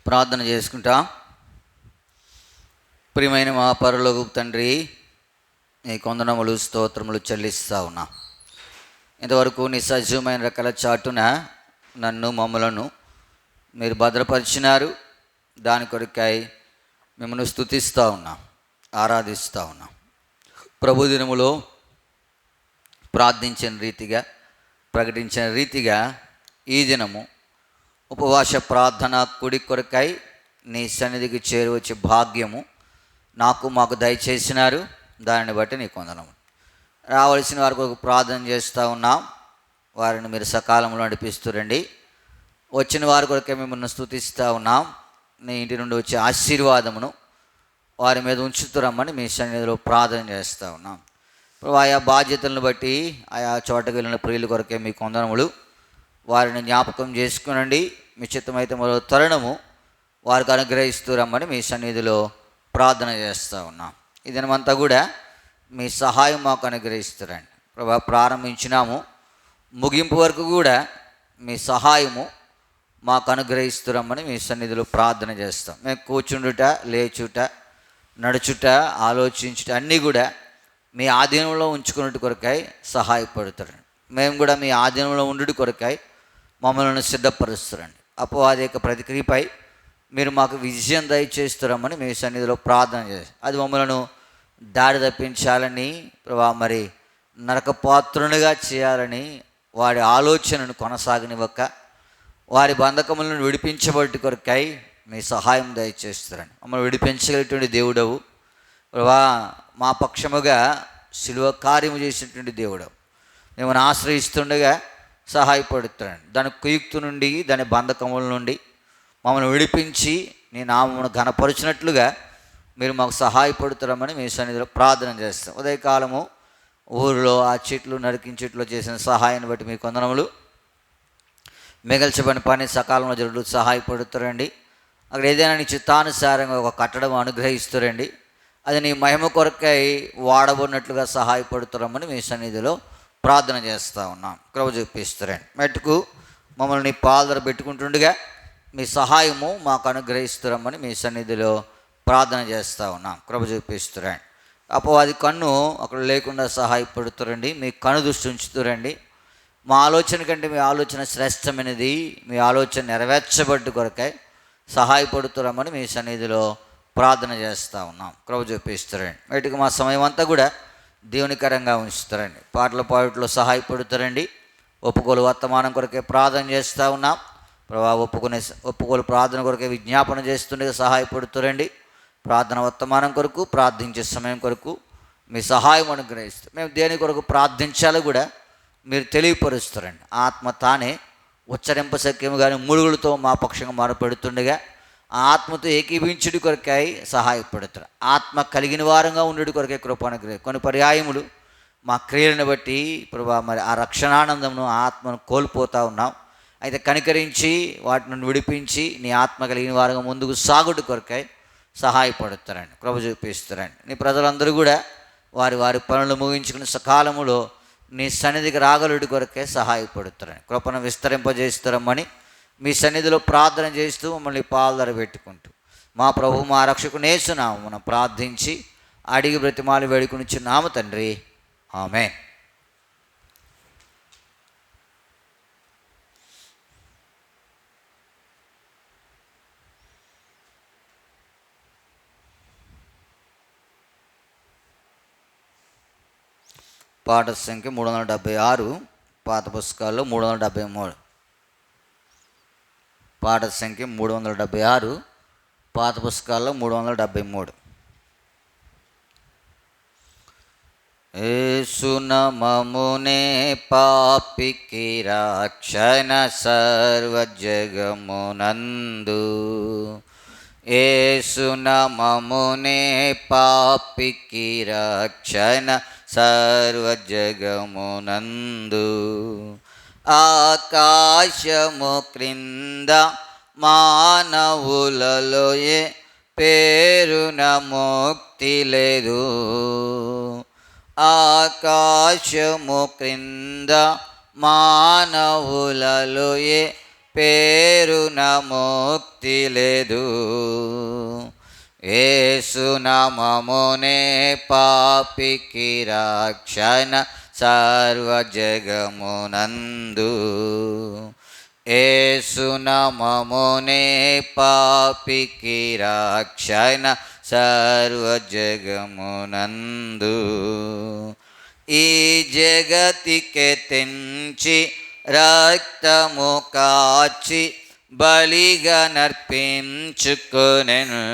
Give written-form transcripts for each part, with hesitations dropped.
ప్రార్థన చేసుకుంటా. ప్రియమైన మా పరలోకపు తండ్రి, నీ కొందనములు స్తోత్రములు చెల్లిస్తా ఉన్నా. ఇంతవరకు నీ సజీవమైన రెక్కల చాటున నన్ను మమ్మలను మీరు భద్రపరిచినారు. దాని కొరకై మిమ్మల్ని స్తుతిస్తూ ఉన్నాం, ఆరాధిస్తూ ఉన్నాం. ప్రభు దినములో ప్రార్థించిన రీతిగా, ప్రకటించిన రీతిగా ఈ దినము ఉపవాస ప్రార్థన కుడి కొరకై నీ సన్నిధికి చేరువచ్చే భాగ్యము మాకు దయచేసినారు. దానిని బట్టి నీకు వందనము. రావలసిన వారి కొరకు ప్రార్థన చేస్తూ ఉన్నాం. వారిని మీరు సకాలంలో నడిపిస్తురండి. వచ్చిన వారి కొరకే మిమ్మల్ని స్తుతిస్తూ ఉన్నాం. నీ ఇంటి నుండి వచ్చే ఆశీర్వాదమును వారి మీద ఉంచుతురమ్మని మీ సన్నిధిలో ప్రార్థన చేస్తూ ఉన్నాం. ఇప్పుడు ఆయా బాధ్యతలను బట్టి ఆయా చోటకి వెళ్ళిన ప్రియుల కొరకే మీకు వందనములు. వారిని జ్ఞాపకం చేసుకునండి. మీ చిత్తమైతే మరో తరుణము వారికి అనుగ్రహిస్తూ రమ్మని మీ సన్నిధిలో ప్రార్థన చేస్తూ ఉన్నాం. ఈ దినమంతా కూడా మీ సహాయం మాకు అనుగ్రహిస్తారండి ప్రభా. ప్రారంభించినాము, ముగింపు వరకు కూడా మీ సహాయము మాకు అనుగ్రహిస్తురమ్మని మీ సన్నిధిలో ప్రార్థన చేస్తాం. మేము కూర్చుండుట, లేచుట, నడుచుట, ఆలోచించుట అన్నీ కూడా మీ ఆధీనంలో ఉంచుకున్నట్టు కొరకై సహాయపడుతారండి. మేము కూడా మీ ఆధీనంలో ఉండుట కొరకై మమ్మల్ని సిద్ధపరుస్తారండి. అపవాది యొక్క ప్రతిక్రియపై మీరు మాకు విజయం దయచేస్తారమ్మని మీ సన్నిధిలో ప్రార్థన చేస్తాం. అది మమ్మల్ని దారి తప్పించాలని ప్రభా, మరి నరకపాత్రునిగా చేయాలని వాడి ఆలోచనను కొనసాగనివ్వక వారి బంధకములను విడిపించబట్టి కొరకై మీ సహాయం దయచేస్తారండి. మమ్మల్ని విడిపించగలిగినటువంటి దేవుడవు ప్రభా, మా పక్షముగా శిలువ కార్యము చేసినటువంటి దేవుడవు. మిమ్మల్ని ఆశ్రయిస్తుండగా సహాయపడుతారండి. దాని కుయుక్తు నుండి, దాని బంధకముల నుండి మమ్మల్ని విడిపించి నీ నామమును ఘనపరిచినట్లుగా మీరు మాకు సహాయపడుతారమని మీ సన్నిధిలో ప్రార్థన చేస్తాం. ఉదయకాలము ఊరిలో ఆ చెట్లు నరికించెట్లో చేసిన సహాయాన్ని బట్టి మీకు వందనములు. మిగల్చబడిన పని సకాలంలో జరుగుతూ సహాయపడుతారండి. అక్కడ ఏదైనా నీ చిత్తానుసారంగా ఒక కట్టడం అనుగ్రహిస్తారండి. అది నీ మహిమ కొరకై వాడబడినట్లుగా సహాయపడుతారమని మీ సన్నిధిలో ప్రార్థన చేస్తూ ఉన్నాం. కృప చూపిస్తారండి. మెట్టుకు మమ్మల్ని నీ పాదర పెట్టుకుంటుండగా మీ సహాయము మాకు అనుగ్రహిస్తారమ్మని మీ సన్నిధిలో ప్రార్థన చేస్తూ ఉన్నాం. కృప చూపిస్తారండి. అపవాది కన్ను అక్కడ లేకుండా సహాయపడుతారండి. మీ కన్ను దృష్టి ఉంచుతారండి. మా ఆలోచన కంటే మీ ఆలోచన శ్రేష్టమైనది. మీ ఆలోచన నెరవేర్చబడ్డ కొరకై సహాయపడుతారమ్మని మీ సన్నిధిలో ప్రార్థన చేస్తూ ఉన్నాం. కృప చూపిస్తారండి. వీటికి మా సమయం అంతా కూడా దేవునికరంగా ఉంచుతారండి. పాటల పాటలో సహాయపడుతారండి. ఒప్పుకోలు వర్తమానం కొరకే ప్రార్థన చేస్తూ ఉన్నాం ప్రభా. ఒప్పుకోలు ప్రార్థన కొరకే విజ్ఞాపన చేస్తుండగా సహాయపడుతారండి. ప్రార్థన వర్తమానం కొరకు, ప్రార్థించే సమయం కొరకు మీ సహాయం అనుగ్రహిస్తారు. మేము దేని కొరకు ప్రార్థించాలో కూడా మీరు తెలియపరుస్తారండి. ఆత్మ తానే ఉచ్చరింప సఖ్యము కానీ మురుగులతో మా పక్షంగా మారపెడుతుండగా ఆత్మతో ఏకీభించుడి కొరకై సహాయపడతారు. ఆత్మ కలిగిన వారంగా ఉండుడి కొరకే కృప అనుగ్రహం. కొన్ని పర్యాయములు మా క్రియలను బట్టి ప్రభా మరి ఆ రక్షణానందమును ఆత్మను కోల్పోతూ ఉన్నాం. అయితే కనికరించి వాటి నుండి విడిపించి నీ ఆత్మ కలిగిన వారంగా ముందుకు సాగుడు కొరకై సహాయపడతారండి. కృప చూపిస్తారండి. నీ ప్రజలందరూ కూడా వారి వారి పనులు ముగించుకుని సకాలములో నీ సన్నిధికి రాగలుడి కొరకే సహాయపడుతారండి. కృపను విస్తరింపజేస్తారమ్మని మీ సన్నిధిలో ప్రార్థన చేస్తూ మమ్మల్ని పాల్దర పెట్టుకుంటూ మా ప్రభు మా రక్షకుని యేసు నామమున ప్రార్థించి అడిగి బ్రతిమాలి వేడుకొనిచున్నాము తండ్రి, ఆమేన్. పాట సంఖ్య 376, పాత పుస్తకాల్లో 373. పాట సంఖ్య 376, పాత పుస్తకాల్లో 373. యేసునామమునే పాపికి రక్షణ సర్వజగమునందు. యేసునామమునే పాపికి రక్షణ సర్వజగమునందు. ఆకాశము క్రింద మానవులలో ఏ పేరున ముక్తి లేదు. ఆకాశము క్రింద మానవులలో ఏ పేరున ముక్తి లేదు. యేసు నామమునే పాపికి రక్షణ సర్వ జగమునందు. యేసు నామమునే పాపికి రక్షణ సర్వ జగమునందు. ఈ జగతికి తెంచి రక్తము కాచి బలిగా నర్పించుకొనెను.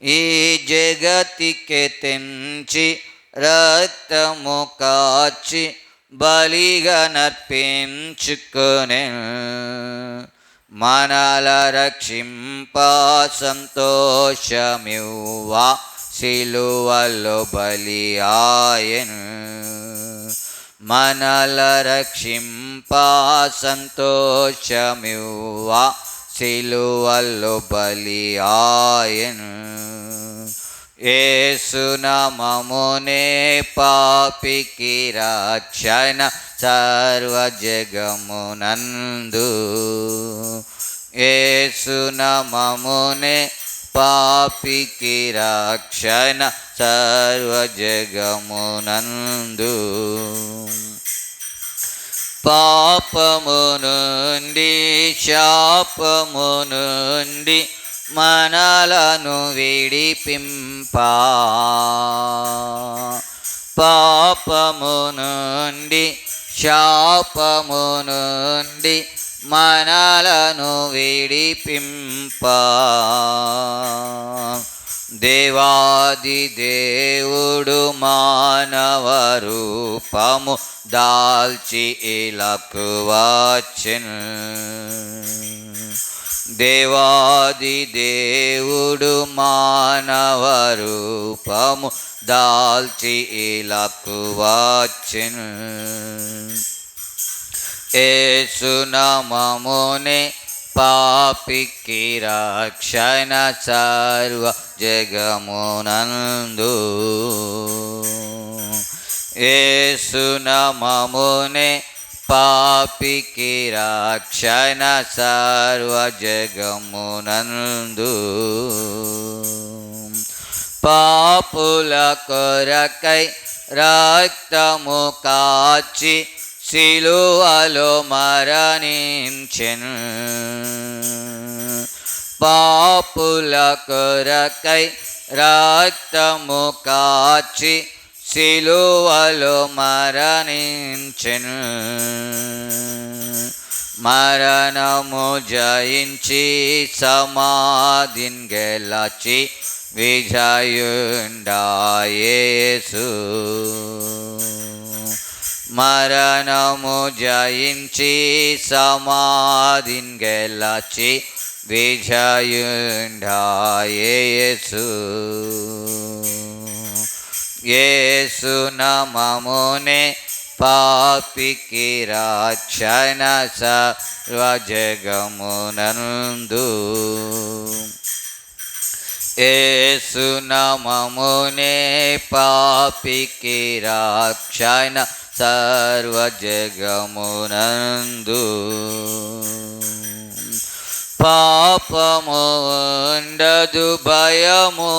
ఈ జగతికి తెంచి రక్తము కాచి బలిగా నర్పించుకొనెను. మనల రక్షింప సంతోషమివ్వా సిలువలో బలి ఆయను. మనల రక్షింప సంతోషమివ్వా సిలువలో బలి ఆయను. యేసు నామమునే పాపికి రక్షణ సర్వ జగమునందు. యేసు నామమునే పాపికి రక్షణ సర్వ జగమునందు. పాపము నుండి శాపము నుండి మనలను విడిపింపా. పాపము నుండి శాపము నుండి మనలను విడిపింపా. దేవాది దేవుడు మానవ రూపము దాల్చి ఇలకు వచ్చెను. దేవాది దేవుడు మానవ రూపము దాల్చి ఇలకు వచ్చెను. యేసు నామమునే పాపికి రక్షణ సర్వ జగమునందు. యేసు నామమునే పాపికి రక్షణ సర్వ జగమునందు. పాపుల కొరకై రక్తము కాచి సిలువలో మరణించెను. పాపుల కొరకై రక్తము కాచి సిలువలో మరణించెను. మరణము జయించి సమాధిని గెలచి విజయుండా యేసు. మరణము జయించి సమాధిని గెలచి విజయుండా యేసు. యేసు నామమునే పాపికి రక్షణ సర్వ జగమునందు. యేసు నామమునే పాపికి రక్షణ సర్వ జగమునందు. పాపము ఉండదు భయము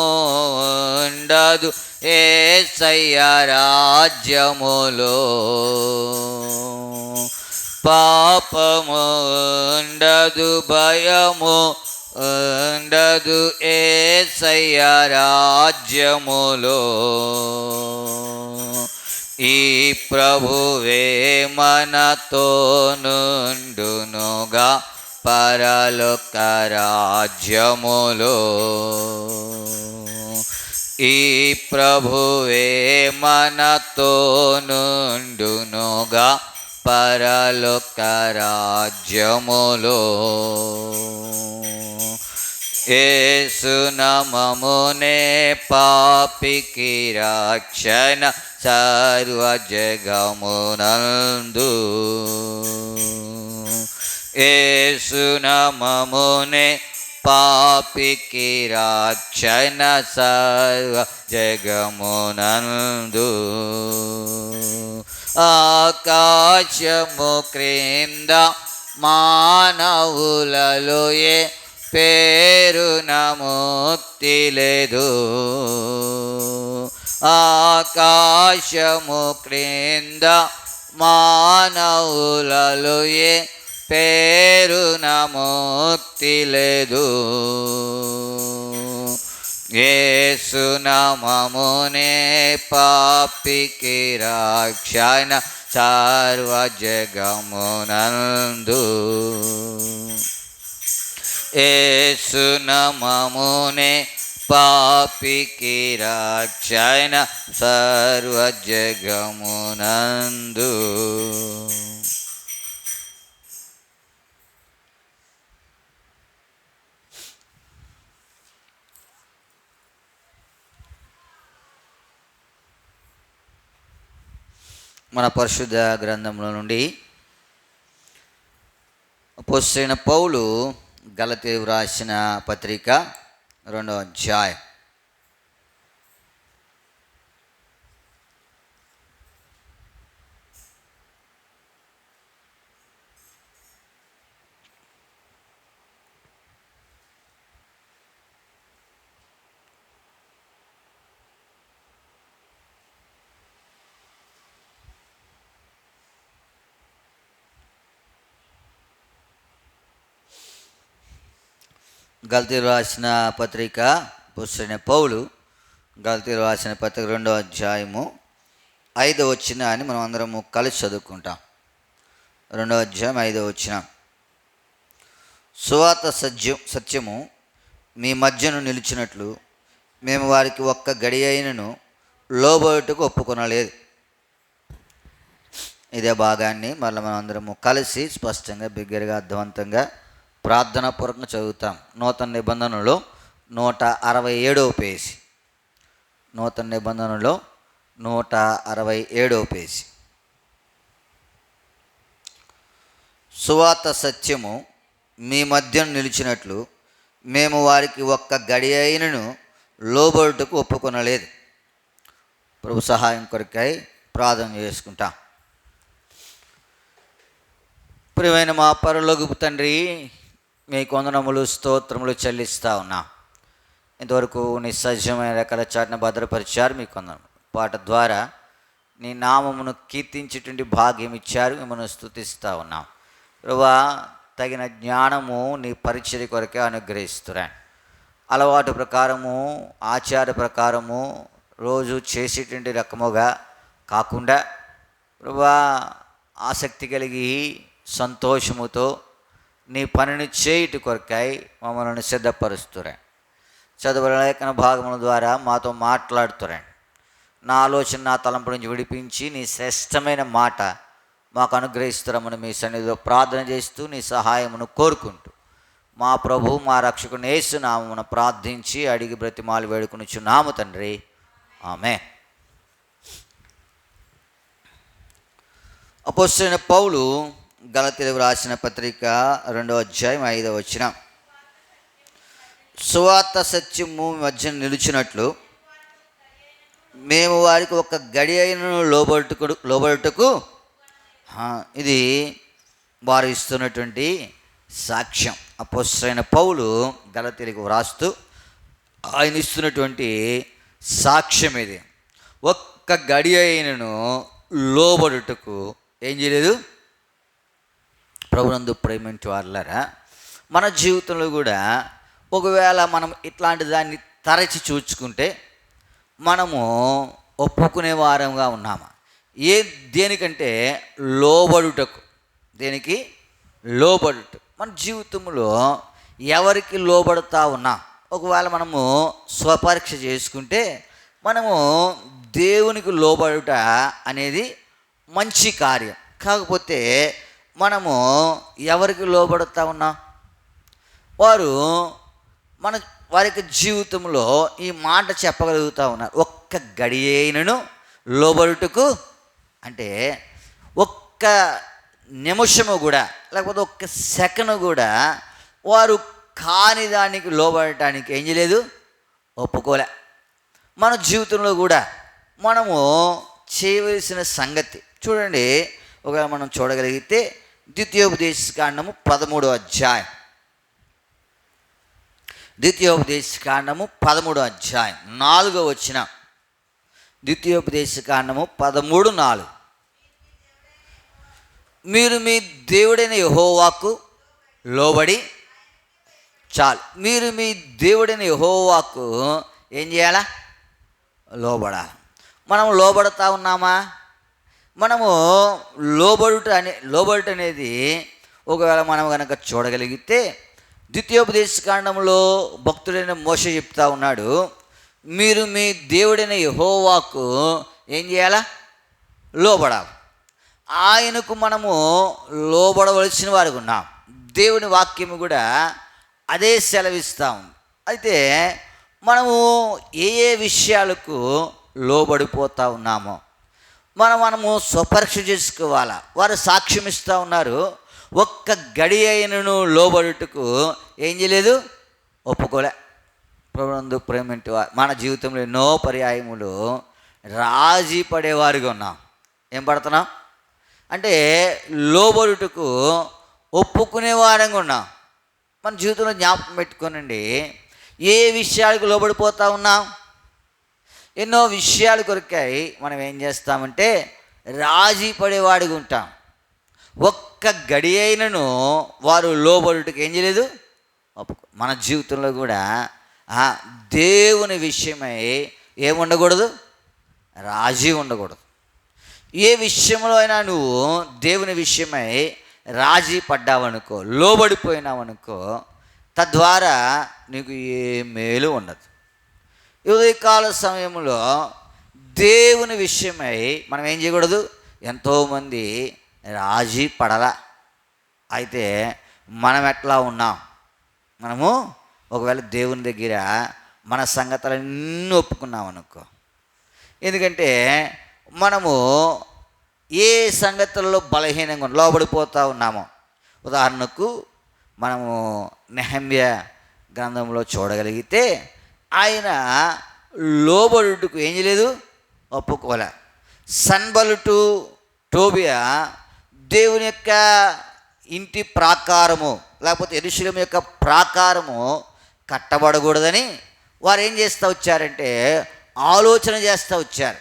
ఉండదు యేసయ్య రాజ్యములో. పాపము ఉండదు భయము ఉండదు యేసయ్య రాజ్యములో. ఈ ప్రభువే మనతో నుండునుగా పరలోక రాజ్యములో. ఈ ప్రభువే మనతో నుండునుగా పరలోక రాజ్యములో. యేసు నామమునే పాపికి రక్షణ సర్వ జగమునందు. యేసు నామమునే పాపికి రక్షణ సర్వ జగమునందు. ఆకాశము క్రింద మానవులలో ఏ పేరున ముక్తి లేదు. ఆకాశము క్రింద మానవులలో ఏ పేరున ముక్తి లేదు. యేసు నామమునే పాపికి రక్షణ సర్వ జగమునందు. యేసు నామమునే పాపికి రక్షణ సర్వ జగమునందు. మన పరిశుద్ధ గ్రంథంలో నుండి అపోస్తలుడైన పౌలు గలతీయులకు రాసిన పత్రిక 2వ అధ్యాయం. గలతీయులకు రాసిన పత్రిక అపోస్తలుడైన పౌలు గలతీయులకు రాసిన పత్రిక 2వ అధ్యాయము 5వ వచనాన్ని మనం అందరము కలిసి చదువుకుంటాం. 2వ అధ్యాయం 5వ వచనం. సువార్త సత్యము మీ మధ్యను నిలిచినట్లు మేము వారికి ఒక్క గడి అయినను లోబడుటకు ఒప్పుకొనలేదు. ఇదే భాగాన్ని మళ్ళీ మనం అందరము కలిసి స్పష్టంగా బిగ్గరగా అర్థవంతంగా ప్రార్థనాపూర్వకంగా చదువుతాం. నూతన నిబంధనలో 167వ పేజీ. నూతన నిబంధనలో 167వ పేజీ. సువార్త సత్యము మీ మధ్యను నిలిచినట్లు మేము వారికి ఒక్క గడి అయినను లోబడుటకు ఒప్పుకొనలేదు. ప్రభు సహాయం కొరకై ప్రార్థన చేసుకుంటాం. ప్రియమైన మా పరలోకపు తండ్రి, మీకు వందనములు స్తోత్రములు చెల్లిస్తూ ఉన్నా. ఇంతవరకు నీ సజీవమైన రకాల చాటున భద్రపరిచారు. మీకు వందనములు. పాట ద్వారా నీ నామమును కీర్తించేటువంటి భాగ్యం ఇచ్చారు. మిమ్మల్ని స్తుతిస్తూ ఉన్నాం. ప్రభువా, తగిన జ్ఞానము నీ పరిచర్య కొరకే అనుగ్రహిస్తున్నాను. అలవాటు ప్రకారము ఆచార ప్రకారము రోజు చేసేటువంటి రకముగా కాకుండా ప్రభువా ఆసక్తి కలిగి సంతోషముతో నీ పనిని చేయుట కొరకై మమ్మల్ని సిద్ధపరుస్తున్నాను. చదువుల లేఖన భాగముల ద్వారా మాతో మాట్లాడుతున్నాను. నా ఆలోచన నా తలంపు నుంచి విడిపించి నీ శ్రేష్టమైన మాట మాకు అనుగ్రహిస్తున్నామని మీ సన్నిధిలో ప్రార్థన చేస్తూ నీ సహాయమును కోరుకుంటూ మా ప్రభు మా రక్షకుని యేసు నామమున ప్రార్థించి అడిగి బ్రతిమాలు వేడుకొనుచున్నాము తండ్రి. ఆమేన్. అపోస్తలుడైన పౌలు గలతీయులకు రాసిన పత్రిక 2వ అధ్యాయం 5వ వచనం. సువార్త సత్యము మధ్య నిలిచినట్లు మేము వారికి ఒక గడి అయినను లోబడుటకు ఇది వారు ఇస్తున్నటువంటి సాక్ష్యం. అపోస్తలుడైన పౌలు గలతీయులకు వ్రాస్తూ ఆయన ఇస్తున్నటువంటి సాక్ష్యం ఇది. ఒక్క గడి అయినను లోబడుటకు ఏం చేయలేదు. ప్రభునందు ప్రేమించే వాళ్ళారా, మన జీవితంలో కూడా ఒకవేళ మనం ఇట్లాంటి దాన్ని తరచి చూచుకుంటే మనము ఒప్పుకునే వారంగా ఉన్నామా? దేనికంటే లోబడుటకు. దేనికి? లోబడుట. మన జీవితంలో ఎవరికి లోబడుతూ ఉన్నాం? ఒకవేళ మనము స్వపరీక్ష చేసుకుంటే మనము దేవునికి లోబడుట అనేది మంచి కార్యం. కాకపోతే మనము ఎవరికి లోబడుతూ ఉన్నాం? వారి జీవితంలో ఈ మాట చెప్పగలుగుతూ ఉన్నారు. ఒక్క గడి అయినను లోబడుటకు అంటే ఒక్క నిమిషము కూడా లేకపోతే ఒక్క సెకండ్ కూడా వారు కాని దానికి లోబడటానికి ఏం చేయలేదు, ఒప్పుకోలే. మన జీవితంలో కూడా మనము చేయవలసిన సంగతి చూడండి. ఒకవేళ మనం చూడగలిగితే ద్వితీయోపదేశకాండము 13వ అధ్యాయం. ద్వితీయోపదేశకాండము 13వ అధ్యాయం 4వ వచనం. ద్వితీయోపదేశకాండము 13:4. మీరు మీ దేవుడైన యెహోవాకు లోబడి చాలు. మీరు మీ దేవుడైన యెహోవాకు ఏం చేయాలా? లోబడాలి. మనం లోబడతా ఉన్నామా? మనము లోబడుట అనేది ఒకవేళ మనం కనుక చూడగలిగితే, ద్వితీయోపదేశకాండంలో భక్తుడైన మోషే చెప్తా ఉన్నాడు, మీరు మీ దేవుడైన యెహోవాకు ఏం చేయాలా? లోబడాలి. ఆయనకు మనము లోబడవలసిన వారికి ఉన్నాం. దేవుని వాక్యము కూడా అదే సెలవిస్తూ ఉంది. అయితే మనము ఏ ఏ విషయాలకు లోబడిపోతూ ఉన్నామో మనము స్వపరీక్ష చేసుకోవాలా. వారు సాక్ష్యం ఇస్తూ ఉన్నారు, ఒక్క గడి అయినను లోబడుటకు ఏం చేయలేదు, ఒప్పుకోలే. ప్రభునందు ప్రేమింటి మన జీవితంలో ఎన్నో పర్యాయములు రాజీ పడేవారిగా ఉన్నాం. ఏం పడుతున్నాం అంటే లోబడుటకు ఒప్పుకునే వారంగా ఉన్నాం. మన జీవితంలో జ్ఞాపకం పెట్టుకోనండి, ఏ విషయాలకు లోబడిపోతూ ఉన్నాం? ఎన్నో విషయాలు కొరకాయి మనం ఏం చేస్తామంటే రాజీ పడేవాడిగా ఉంటాం. ఒక్క గడి అయినను వారు లోబడుటకు ఏం చేయలేదు, మన జీవితంలో కూడా దేవుని విషయమై ఏముండకూడదు, రాజీ ఉండకూడదు. ఏ విషయంలో అయినా నువ్వు దేవుని విషయమై రాజీ పడ్డావనుకో, లోబడిపోయినావనుకో, తద్వారా నీకు ఏ మేలు ఉండదు. ఉదయకాల సమయంలో దేవుని విషయమై మనం ఏం చేయకూడదు, ఎంతోమంది రాజీ పడలా. అయితే మనం ఎట్లా ఉన్నాం? మనము ఒకవేళ దేవుని దగ్గర మన సంగతులన్నీ ఒప్పుకున్నాం అనుకో, ఎందుకంటే మనము ఏ సంగతుల్లో బలహీనంగా లోబడిపోతూ ఉన్నామో. ఉదాహరణకు మనము నెహెమ్యా గ్రంథంలో చూడగలిగితే ఆయన లోబడుటకు ఏం చేయలేదు, ఒప్పుకోలే. సన్బలుటు టోబియా దేవుని యొక్క ఇంటి ప్రాకారము లేకపోతే యెరూషలేము యొక్క ప్రాకారము కట్టబడకూడదని వారు ఏం చేస్తూ వచ్చారంటే ఆలోచన చేస్తూ వచ్చారు.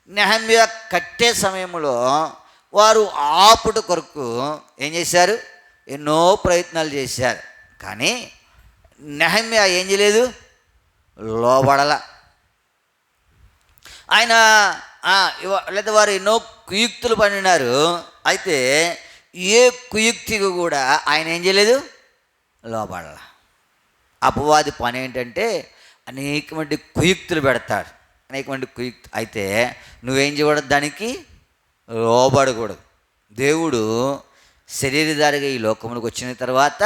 నెహెమ్యా కట్టే సమయంలో వారు ఆపుట కొరకు ఏం చేశారు, ఎన్నో ప్రయత్నాలు చేశారు. కానీ నెహెమ్యా ఏం చేయలేదు, లోబడల. ఆయన లేదా వారు ఎన్నో కుయుక్తులు పడినారు. అయితే ఏ కుయుక్తికి కూడా ఆయన ఏం చేయలేదు, లోబడల. అపవాది పని ఏంటంటే అనేకమంది కుయుక్తులు పెడతాడు, అనేకమంది కుయుక్తి. అయితే నువ్వేం చేయకూడదు, దానికి లోబడకూడదు. దేవుడు శరీరధారిగా ఈ లోకములకు వచ్చిన తర్వాత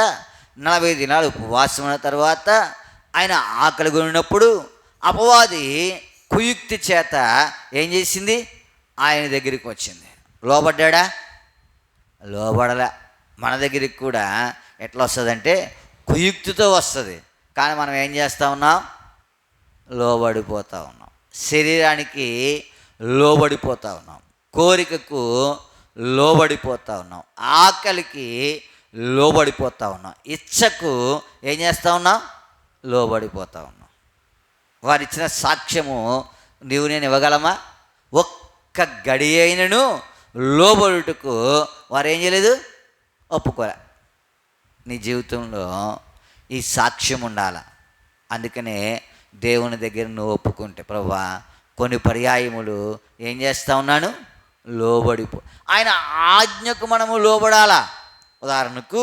40 దినాలు ఉపవాసమైన తర్వాత ఆయన ఆకలి కొనినప్పుడు అపవాది కుయుక్తి చేత ఏం చేసింది, ఆయన దగ్గరికి వచ్చింది. లోబడ్డా? లోబడలే. మన దగ్గరికి కూడా ఎట్లా వస్తుందంటే కుయుక్తితో వస్తుంది. కానీ మనం ఏం చేస్తూ ఉన్నాం, లోబడిపోతూ ఉన్నాం. శరీరానికి లోబడిపోతూ ఉన్నాం, కోరికకు లోబడిపోతూ ఉన్నాం, ఆకలికి లోబడిపోతూ ఉన్నాం, ఇచ్చకు ఏం చేస్తూ ఉన్నాం, లోబడిపోతూ ఉన్నాం. వారు ఇచ్చిన సాక్ష్యము నీవు నేను ఇవ్వగలమా? ఒక్క గడి అయినను లోబడుటకు వారు ఏం చేయలేదు, ఒప్పుకోలే. నీ జీవితంలో ఈ సాక్ష్యం ఉండాల. అందుకనే దేవుని దగ్గర నువ్వు ఒప్పుకుంటే, ప్రభువా కొన్ని పర్యాయములు ఏం చేస్తూ ఉన్నాను, లోబడిపో. ఆయన ఆజ్ఞకు మనము లోబడాలా. ఉదాహరణకు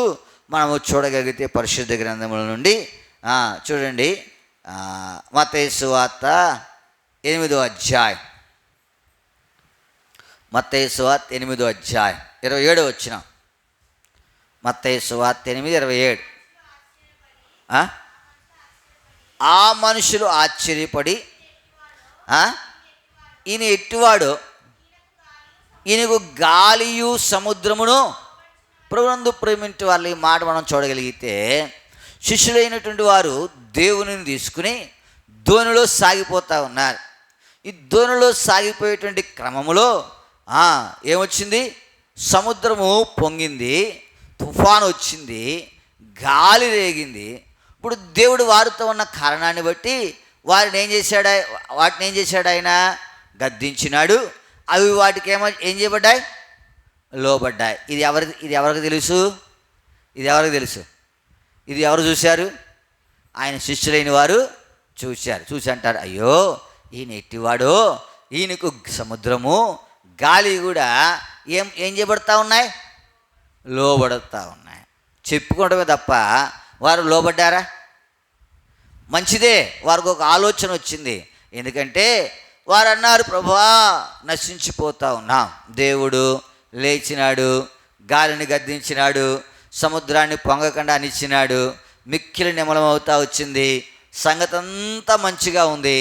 మనము చూడగలిగితే పరిశుద్ధ గ్రంథముల నుండి చూడండి, మత్తయి సువార్త 8వ అధ్యాయం, మత్తయి సువార్త 8వ అధ్యాయం 27 వచ్చిన. మత్తయి సువార్త 8:27. ఆ మనుషులు ఆశ్చర్యపడి, ఈయన ఎట్టివాడు, ఈయనకు గాలియు సముద్రమును. ప్రభునందు ప్రేమించే వాళ్ళు ఈ మాట మనం చూడగలిగితే, శిష్యులైనటువంటి వారు దేవుని తీసుకుని దోణిలో సాగిపోతూ ఉన్నారు. ఈ దోణిలో సాగిపోయేటువంటి క్రమములో ఏమొచ్చింది, సముద్రము పొంగింది, తుఫాను వచ్చింది, గాలి రేగింది. ఇప్పుడు దేవుడు వారితో ఉన్న కారణాన్ని బట్టి వాటిని ఏం చేశాడు ఆయన? గద్దించినాడు. అవి వాటికి ఏం చేయబడ్డాయి? లోబడ్డాయి. ఇది ఎవరికి తెలుసు? ఇది ఎవరు చూశారు? ఆయన శిష్యులైన వారు చూసి అంటారు, అయ్యో ఈయన ఎట్టివాడో, ఈయనకు సముద్రము గాలి కూడా ఏం చేయబడతా ఉన్నాయి? లోబడుతూ ఉన్నాయి. చెప్పుకోవడమే తప్ప వారు లోబడ్డారా? మంచిదే, వారికి ఒక ఆలోచన వచ్చింది. ఎందుకంటే వారు అన్నారు, ప్రభువా నశించిపోతా ఉన్నాం. దేవుడు లేచినాడు, గాలిని గద్దించినాడు, సముద్రాన్ని పొంగకుండా అనిచ్చినాడు, మిక్కిలి నిమలం అవుతా వచ్చింది, సంగతి అంతా మంచిగా ఉంది.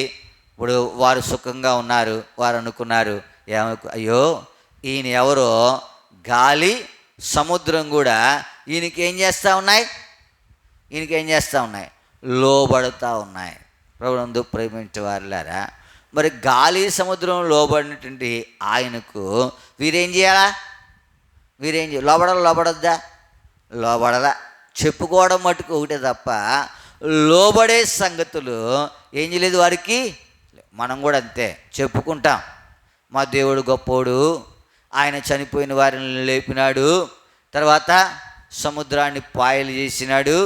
ఇప్పుడు వారు సుఖంగా ఉన్నారు. వారు అనుకున్నారు, అయ్యో ఈయన ఎవరో, గాలి సముద్రం కూడా ఈయనకి ఏం చేస్తూ ఉన్నాయి? లోబడుతూ ఉన్నాయి. ప్రభునందు ప్రేమించే వారులారా, మరి గాలి సముద్రం లోబడినటువంటి ఆయనకు వీరేం చేయాలా? లోబడొద్దా? లోబడలా. చెప్పుకోవడం మటుకు ఒకటే తప్ప లోబడే సంగతులు ఏం చేయలేదు వారికి. మనం కూడా అంతే, చెప్పుకుంటాం, మా దేవుడు గొప్పోడు, ఆయన చనిపోయిన వారిని లేపినాడు, తర్వాత సముద్రాన్ని పాయలు చేసినాడు,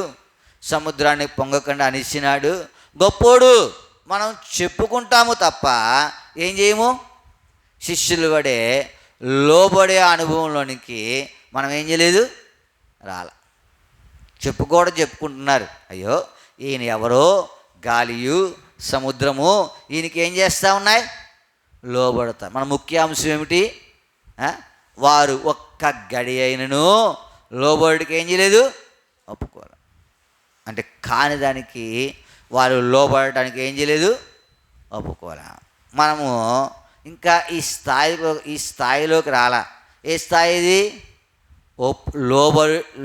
సముద్రాన్ని పొంగకుండా అనిసినాడు, గొప్పోడు మనం చెప్పుకుంటాము తప్ప ఏం చేయము. శిష్యులు పడే లోబడే అనుభవంలోనికి మనం ఏం చేయలేదు, రాల. చెప్పుకుంటున్నారు, అయ్యో ఈయన ఎవరో, గాలియు సముద్రము ఈయనకి ఏం చేస్తూ ఉన్నాయి? లోబడతా. మన ముఖ్య అంశం ఏమిటి? వారు ఒక్క గడి అయినను లోబడికి ఏం చేయలేదు, ఒప్పుకోవాలి. అంటే కాని దానికి వారు లోబడటానికి ఏం చేయలేదు, ఒప్పుకోవాలి. మనము ఇంకా ఈ స్థాయిలోకి రాలా. ఏ స్థాయి ఇది?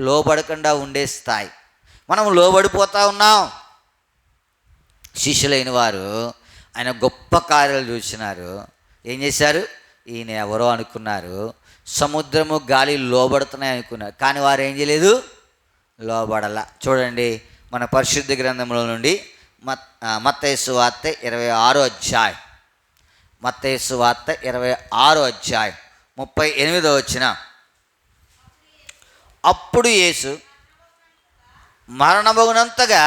లోబడకుండా ఉండే స్థాయి. మనం లోబడిపోతూ ఉన్నాం. శిష్యులైన వారు ఆయన గొప్ప కార్యాలు చూసినారు. ఏం చేశారు? ఈయన ఎవరో అనుకున్నారు, సముద్రము గాలి లోబడుతున్నాయి అనుకున్నారు. కానీ వారు ఏం చేయలేదు, లోబడలా. చూడండి మన పరిశుద్ధ గ్రంథంలో నుండి మత్తయి సువార్త 26వ అధ్యాయం, మత్తయి సువార్త 26వ అధ్యాయం 38వ వచనం. అప్పుడు యేసు మరణమగునంతగా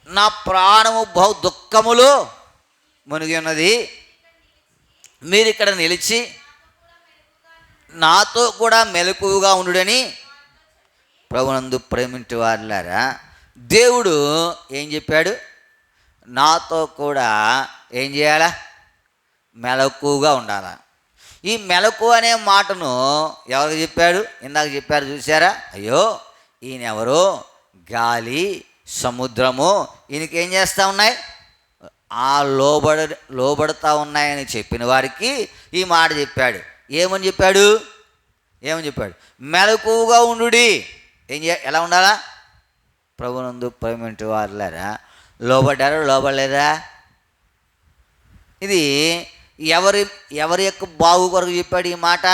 నా ప్రాణము బహు దుఃఖములో మునిగి ఉన్నది, మీరు ఇక్కడ నిలిచి నాతో కూడా మెలకువగా ఉండుడని. ప్రభునందు ప్రేమించే వారులారా, దేవుడు ఏం చెప్పాడు? నాతో కూడా ఏం చేయాలా? మెలకువగా ఉండాలా. ఈ మెలకు అనే మాటను ఎవరికి చెప్పాడు? ఇందాక చెప్పారు చూసారా? అయ్యో ఈయన ఎవరో, గాలి సముద్రము ఈయనకి ఏం చేస్తూ ఉన్నాయి? లోబడుతూ ఉన్నాయని చెప్పిన వారికి ఈ మాట చెప్పాడు. ఏమని చెప్పాడు? మెలకువగా ఉండుడి. ఎలా ఉండాలా? ప్రభునందు ప్రేమించే వారులారా, లోబడ్డారా? లోబడలేదా? ఇది ఎవరి యొక్క బాగు కొరకు చెప్పాడు ఈ మాట?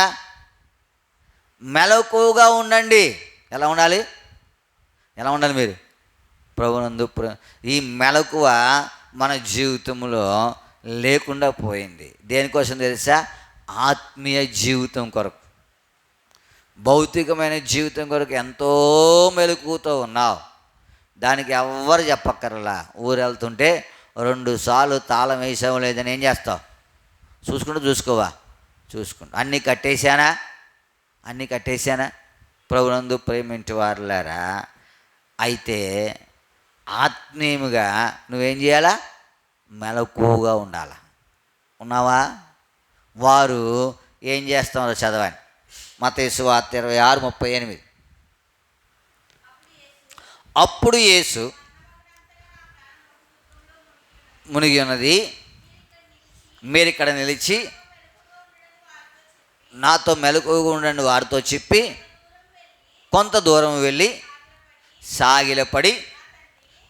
మెలకువగా ఉండండి. ఎలా ఉండాలి మీరు? ప్రభునందు ఈ మెలకువ మన జీవితంలో లేకుండా పోయింది. దేనికోసం తెలుసా? ఆత్మీయ జీవితం కొరకు, భౌతికమైన జీవితం కొరకు ఎంతో మెలకువతో ఉన్నావు. దానికి ఎవ్వరు చెప్పక్కర్లా. ఊరు వెళ్తుంటే 2 సార్లు తాళం వేసావు లేదని ఏం చేస్తావు? చూసుకుంటా. అన్నీ కట్టేశానా? ప్రభునందు ప్రేమించే వారులారా, అయితే ఆత్మీయముగా నువ్వేం చేయాలా? మెలకువగా ఉండాలా. ఉన్నావా? వారు ఏం చేస్తారో చదవండి. మత్తయి సువార్త 26:38. అప్పుడు యేసు మునిగి ఉన్నది, మీరిక్కడ నిలిచి నాతో మెలకువగా ఉండండి వారితో చెప్పి కొంత దూరం వెళ్ళి సాగిలపడి,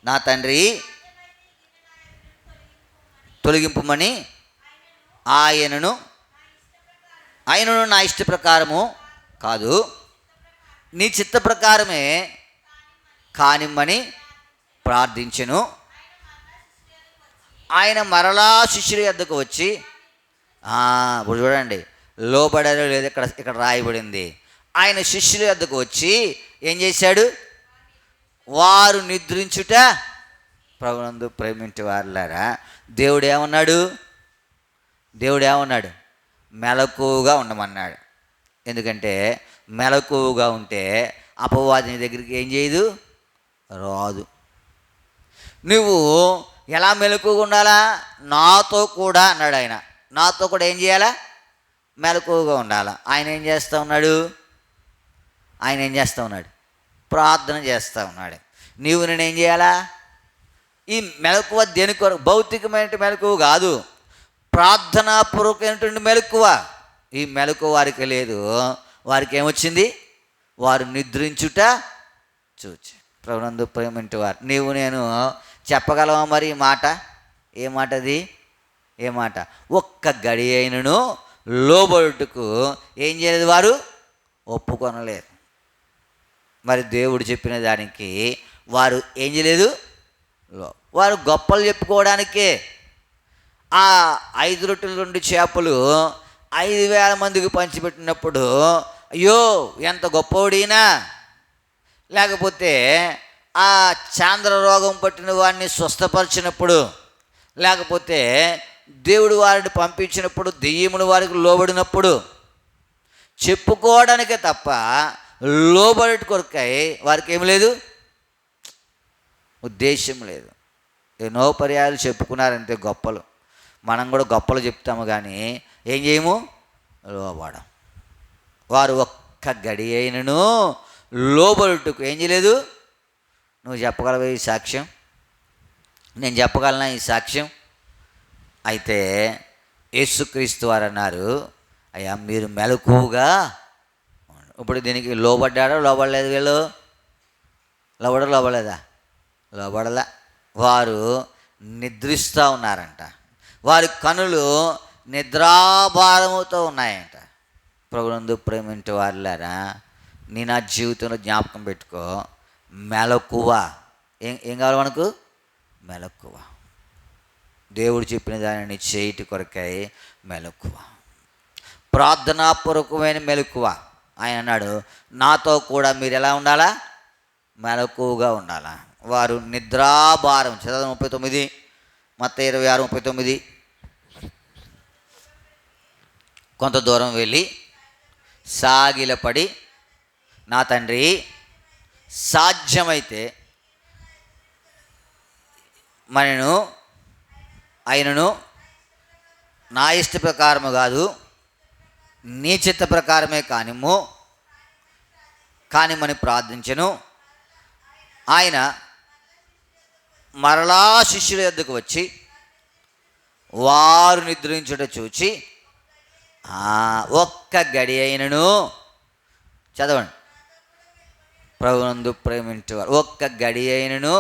నా తండ్రి తొలగింపుమని ఆయనను ఆయనను నా ఇష్ట ప్రకారము కాదు, నీ చిత్త ప్రకారమే కానిమ్మని ప్రార్థించెను. ఆయన మరలా శిష్యుల యొద్దకు వచ్చి, ఇప్పుడు చూడండి, లోబడారో లేదు, ఇక్కడ రాయబడింది. ఆయన శిష్యుల యొద్దకు వచ్చి ఏం చేశాడు? వారు నిద్రించుట. ప్రభునందు ప్రేమించే వారులారా, దేవుడు ఏమన్నాడు? మెలకువగా ఉండమన్నాడు. ఎందుకంటే మెలకువగా ఉంటే అపవాది నీ దగ్గరికి ఏం చేయదు, రాదు. నువ్వు ఎలా మెలకువగా ఉండాలా? నాతో కూడా అన్నాడు ఆయన. నాతో కూడా ఏం చేయాలా? మెలకువగా ఉండాలా. ఆయన ఏం చేస్తూ ఉన్నాడు? ప్రార్థన చేస్తూ ఉన్నాడు. నీవు నేనేం చేయాలా? ఈ మెలకువ దేని కొరకు? భౌతికమైన మెలకువ కాదు, ప్రార్థనాపూర్వకమైనటువంటి మెలకువ. ఈ మెలకువ వారికి లేదు. వారికి ఏమొచ్చింది? వారు నిద్రించుట చూచి. ప్రభునందు ప్రేమింటి వారు, నీవు నేను చెప్పగలవా మరి ఈ మాట? ఏ మాట అది? ఏ మాట? ఒక్క గడి అయినను లోబడుటకు ఏం చేయలేదు, వారు ఒప్పుకొనలేదు. మరి దేవుడు చెప్పిన దానికి వారు ఏం చేయలేదు? వారు గొప్పలు చెప్పుకోవడానికే. ఆ 5 రొట్టెలు 2 చేపలు 5,000 మందికి పంచిపెట్టినప్పుడు, అయ్యో ఎంత గొప్పవాడినా, లేకపోతే ఆ చాంద్ర రోగం పట్టిన వాడిని స్వస్థపరిచినప్పుడు, లేకపోతే దేవుడు వారిని పంపించినప్పుడు, దెయ్యములు వారికి లోబడినప్పుడు చెప్పుకోవడానికే తప్ప లోబడి కొరకై వారికి ఏమి లేదు, ఉద్దేశం లేదు. ఎన్నో పర్యాయాలు చెప్పుకున్నారంతే గొప్పలు. మనం కూడా గొప్పలు చెప్తాము కానీ ఏం చేయము, లోబడం. వారు ఒక్క గడి అయినను లోబడుటకు ఏం చేయలేదు. నువ్వు చెప్పగలవా ఈ సాక్ష్యం? నేను చెప్పగలనా ఈ సాక్ష్యం? అయితే యేసుక్రీస్తు వారు అన్నారు, అయ్యా మీరు మెలకువగా. ఇప్పుడు దీనికి లోబడ్డాడో లోబడలేదు? వీళ్ళు లోబడలేదా? లోబడలా. వారు నిద్రిస్తూ ఉన్నారంట. వారి కనులు నిద్రాభారముతో ఉన్నాయంట. ప్రభునందు ప్రేమించే వారులారా, నీ నా జీవితంలో జ్ఞాపకం పెట్టుకో, మెలకువ. ఏం కావాలి మనకు? మెలకువ. దేవుడు చెప్పిన దానిని చేయటి కొరకై మెలకువ, ప్రార్థనాపూర్వకమైన మెలకువ. ఆయన అన్నాడు, నాతో కూడా మీరు ఎలా ఉండాలా? మెలకువగా ఉండాలా. వారు నిద్రాభారం. చదవ 39, మత్తయి 26:39. కొంత దూరం వెళ్ళి సాగిలపడి, నా తండ్రి సాధ్యమైతే ఆయనను నా ఇష్ట ప్రకారము కాదు, నీ చిత్త ప్రకారమే కానిమని ప్రార్థించెను. ఆయన మరలా శిష్యుల యొద్దకు వచ్చి వారు నిద్రించుట చూచి, ఒక్క గడి అయినను. చదవండి. ప్రభునందు ప్రేమించేవారు, ఒక్క గడి అయినను.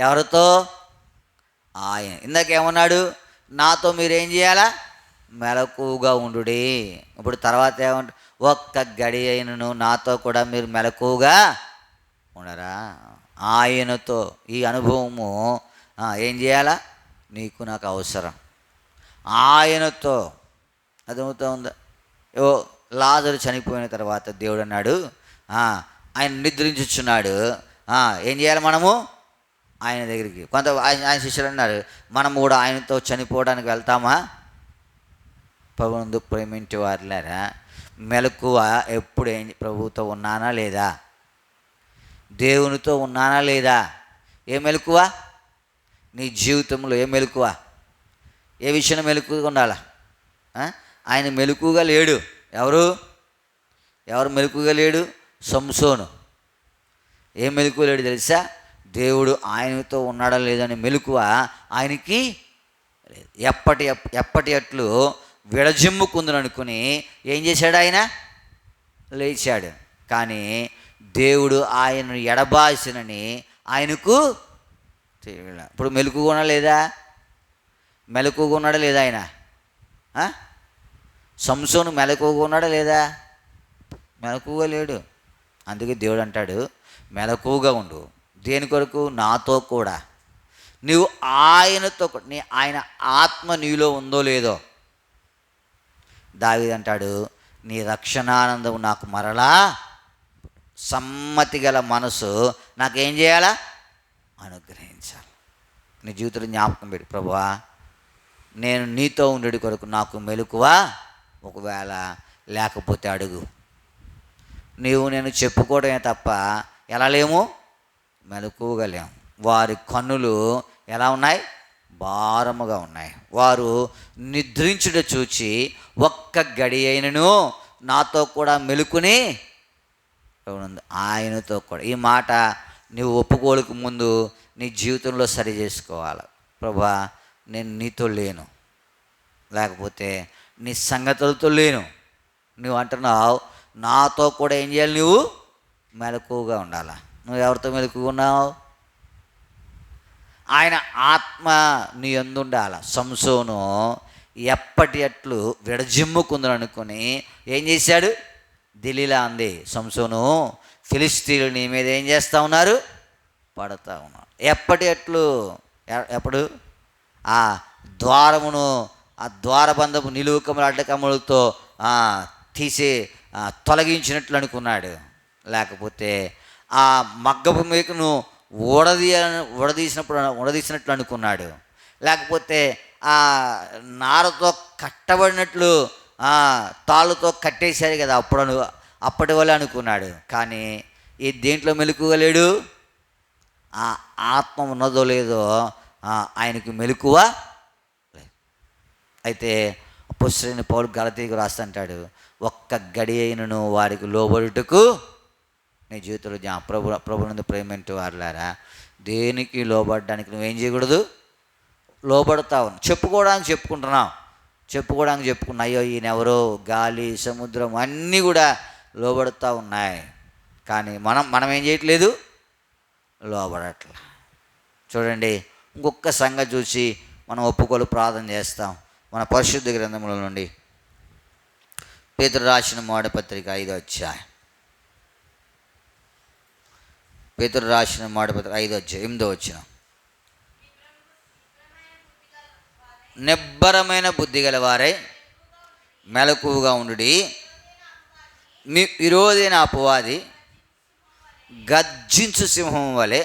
ఎవరితో? ఆయన. ఇందాకేమన్నాడు? నాతో మీరేం చేయాలా? మెలకువగా ఉండుడి. ఇప్పుడు తర్వాత ఏమంట? ఒక్క గడి అయినను నాతో కూడా మీరు మెలకువగా ఉండరా? ఆయనతో ఈ అనుభవము ఏం చేయాలా? నీకు నాకు అవసరం. ఆయనతో. అర్థమవుతా ఉందా? లాజరు చనిపోయిన తర్వాత దేవుడు అన్నాడు, ఆయన నిద్రించుచున్నాడు, ఏం చేయాలి మనము? ఆయన దగ్గరికి. ఆయన శిష్యులు అన్నారు, మనము కూడా ఆయనతో చనిపోవడానికి వెళ్తామా? ప్రభువునందు ప్రేమించే వారులారా, మెలకువ ఎప్పుడు ప్రభువుతో ఉన్నానా లేదా? దేవునితో ఉన్నానా లేదా? ఏ మెలకువ? నీ జీవితంలో ఏ మెలకువ? ఏ విషయంలో మెలకువగా ఉండాలా? ఆయన మెలకువగా లేడు. ఎవరు మెలకువగా లేడు? సంసోను. ఏ మెలకువ లేడు తెలుసా? దేవుడు ఆయనతో ఉన్నాడా లేదని మెలకువ ఆయనకి లేదు. ఎప్పటి అట్లు విడజిమ్ముకుందని అనుకుని ఏం చేశాడు? ఆయన లేచాడు. కానీ దేవుడు ఆయనను ఎడబాసినని ఆయనకు తెలియదు. ఇప్పుడు మెలకుగా ఉన్నాడా లేదా? ఆయన సంసోను మెలకువగా ఉన్నాడా లేదా? మెలకువగా లేడు. అందుకే దేవుడు అంటాడు, మెలకువగా ఉండు. దేని కొరకు? నాతో కూడా. నీవు ఆయనతో ఆయన ఆత్మ నీలో ఉందో లేదో. దావీదు అంటాడు, నీ రక్షణానందం నాకు మరలా సమ్మతి గల మనసు నాకేం చేయాలా? అనుగ్రహించాలి. నీ జీవితంలో జ్ఞాపకం పెట్టి, ప్రభువా నేను నీతో ఉండేది కొరకు నాకు మెలకువ ఒకవేళ లేకపోతే అడుగు. నీవు నేను చెప్పుకోవడమే తప్ప ఎలా లేము? మెలకువగా లేము. వారి కన్నులు ఎలా ఉన్నాయి? భారముగా ఉన్నాయి. వారు నిద్రించుట చూచి ఒక్క గడి అయినను నాతో కూడా మెలుకుని ఆయనతో కూడా. ఈ మాట నువ్వు ఒప్పుకోలకు ముందు నీ జీవితంలో సరి చేసుకోవాలి. ప్రభా నేను నీతో లేను, లేకపోతే నీ సంగతులతో లేను. నువ్వు అంటున్నావు నాతో కూడా ఏం చేయాలి? నువ్వు మెలకువగా ఉండాలి. నువ్వు ఎవరితో మెలకువగా ఉన్నావు? ఆయన ఆత్మ నీ యందు ఉండాలి. సంసోను ఎప్పటి అట్లు విడజిమ్ముకుందని అనుకుని ఏం చేశాడు? దిలీలా అంది, సంసోను ఫిలిష్తీయులు నీ మీద ఏం చేస్తూ ఉన్నారు? పడతా ఉన్నారు. ఎప్పటి అట్లు? ఎప్పుడు? ఆ ద్వారమును, ఆ ద్వారబంధము నిలువుకములు అడ్డకములతో తీసి తొలగించినట్లు అనుకున్నాడు. లేకపోతే ఆ మగ్గపు మేకును ఉడదీసినట్లు అనుకున్నాడు. లేకపోతే ఆ నారతో కట్టబడినట్లు తాళ్ళతో కట్టేశారు కదా అప్పటి వల్ల అనుకున్నాడు. కానీ ఈ దేంట్లో మెలకువగా లేడు? ఆ ఆత్మ ఉన్నదో లేదో ఆయనకు మెలకువ లేదు. అయితే అపొస్తలుడైన పౌలు గలతీయులకు రాస్తుంటాడు, ఒక్క గడి అయినను వారికి లోబడుటకు నీ జీవితంలో ప్రభునందు ప్రేమంటూ వారులారా, దేనికి లోబడడానికి నువ్వేం చేయకూడదు? లోబడతావు. చెప్పుకోవడానికి చెప్పుకున్నా, అయ్యో ఈయన ఎవరో, గాలి సముద్రం అన్నీ కూడా లోబడుతూ ఉన్నాయి. కానీ మనం ఏం చేయట్లేదు? లోబడట్లా. చూడండి, ఇంకొక సంగతి చూసి మనం ఒప్పుకోలు ప్రార్థన చేస్తాం. మన పరిశుద్ధ గ్రంథముల నుండి పేతురు రాసిన మొదటి పత్రిక 5వ అధ్యాయం. పేతురు రాసిన మొదటి పత్రిక 5వ అధ్యాయం 8వ వచనం. నిబ్బరమైన బుద్ధి గలవారై మెలకువగా ఉండుడి. మీ విరోధైన అపవాది గర్జించు సింహం వలె.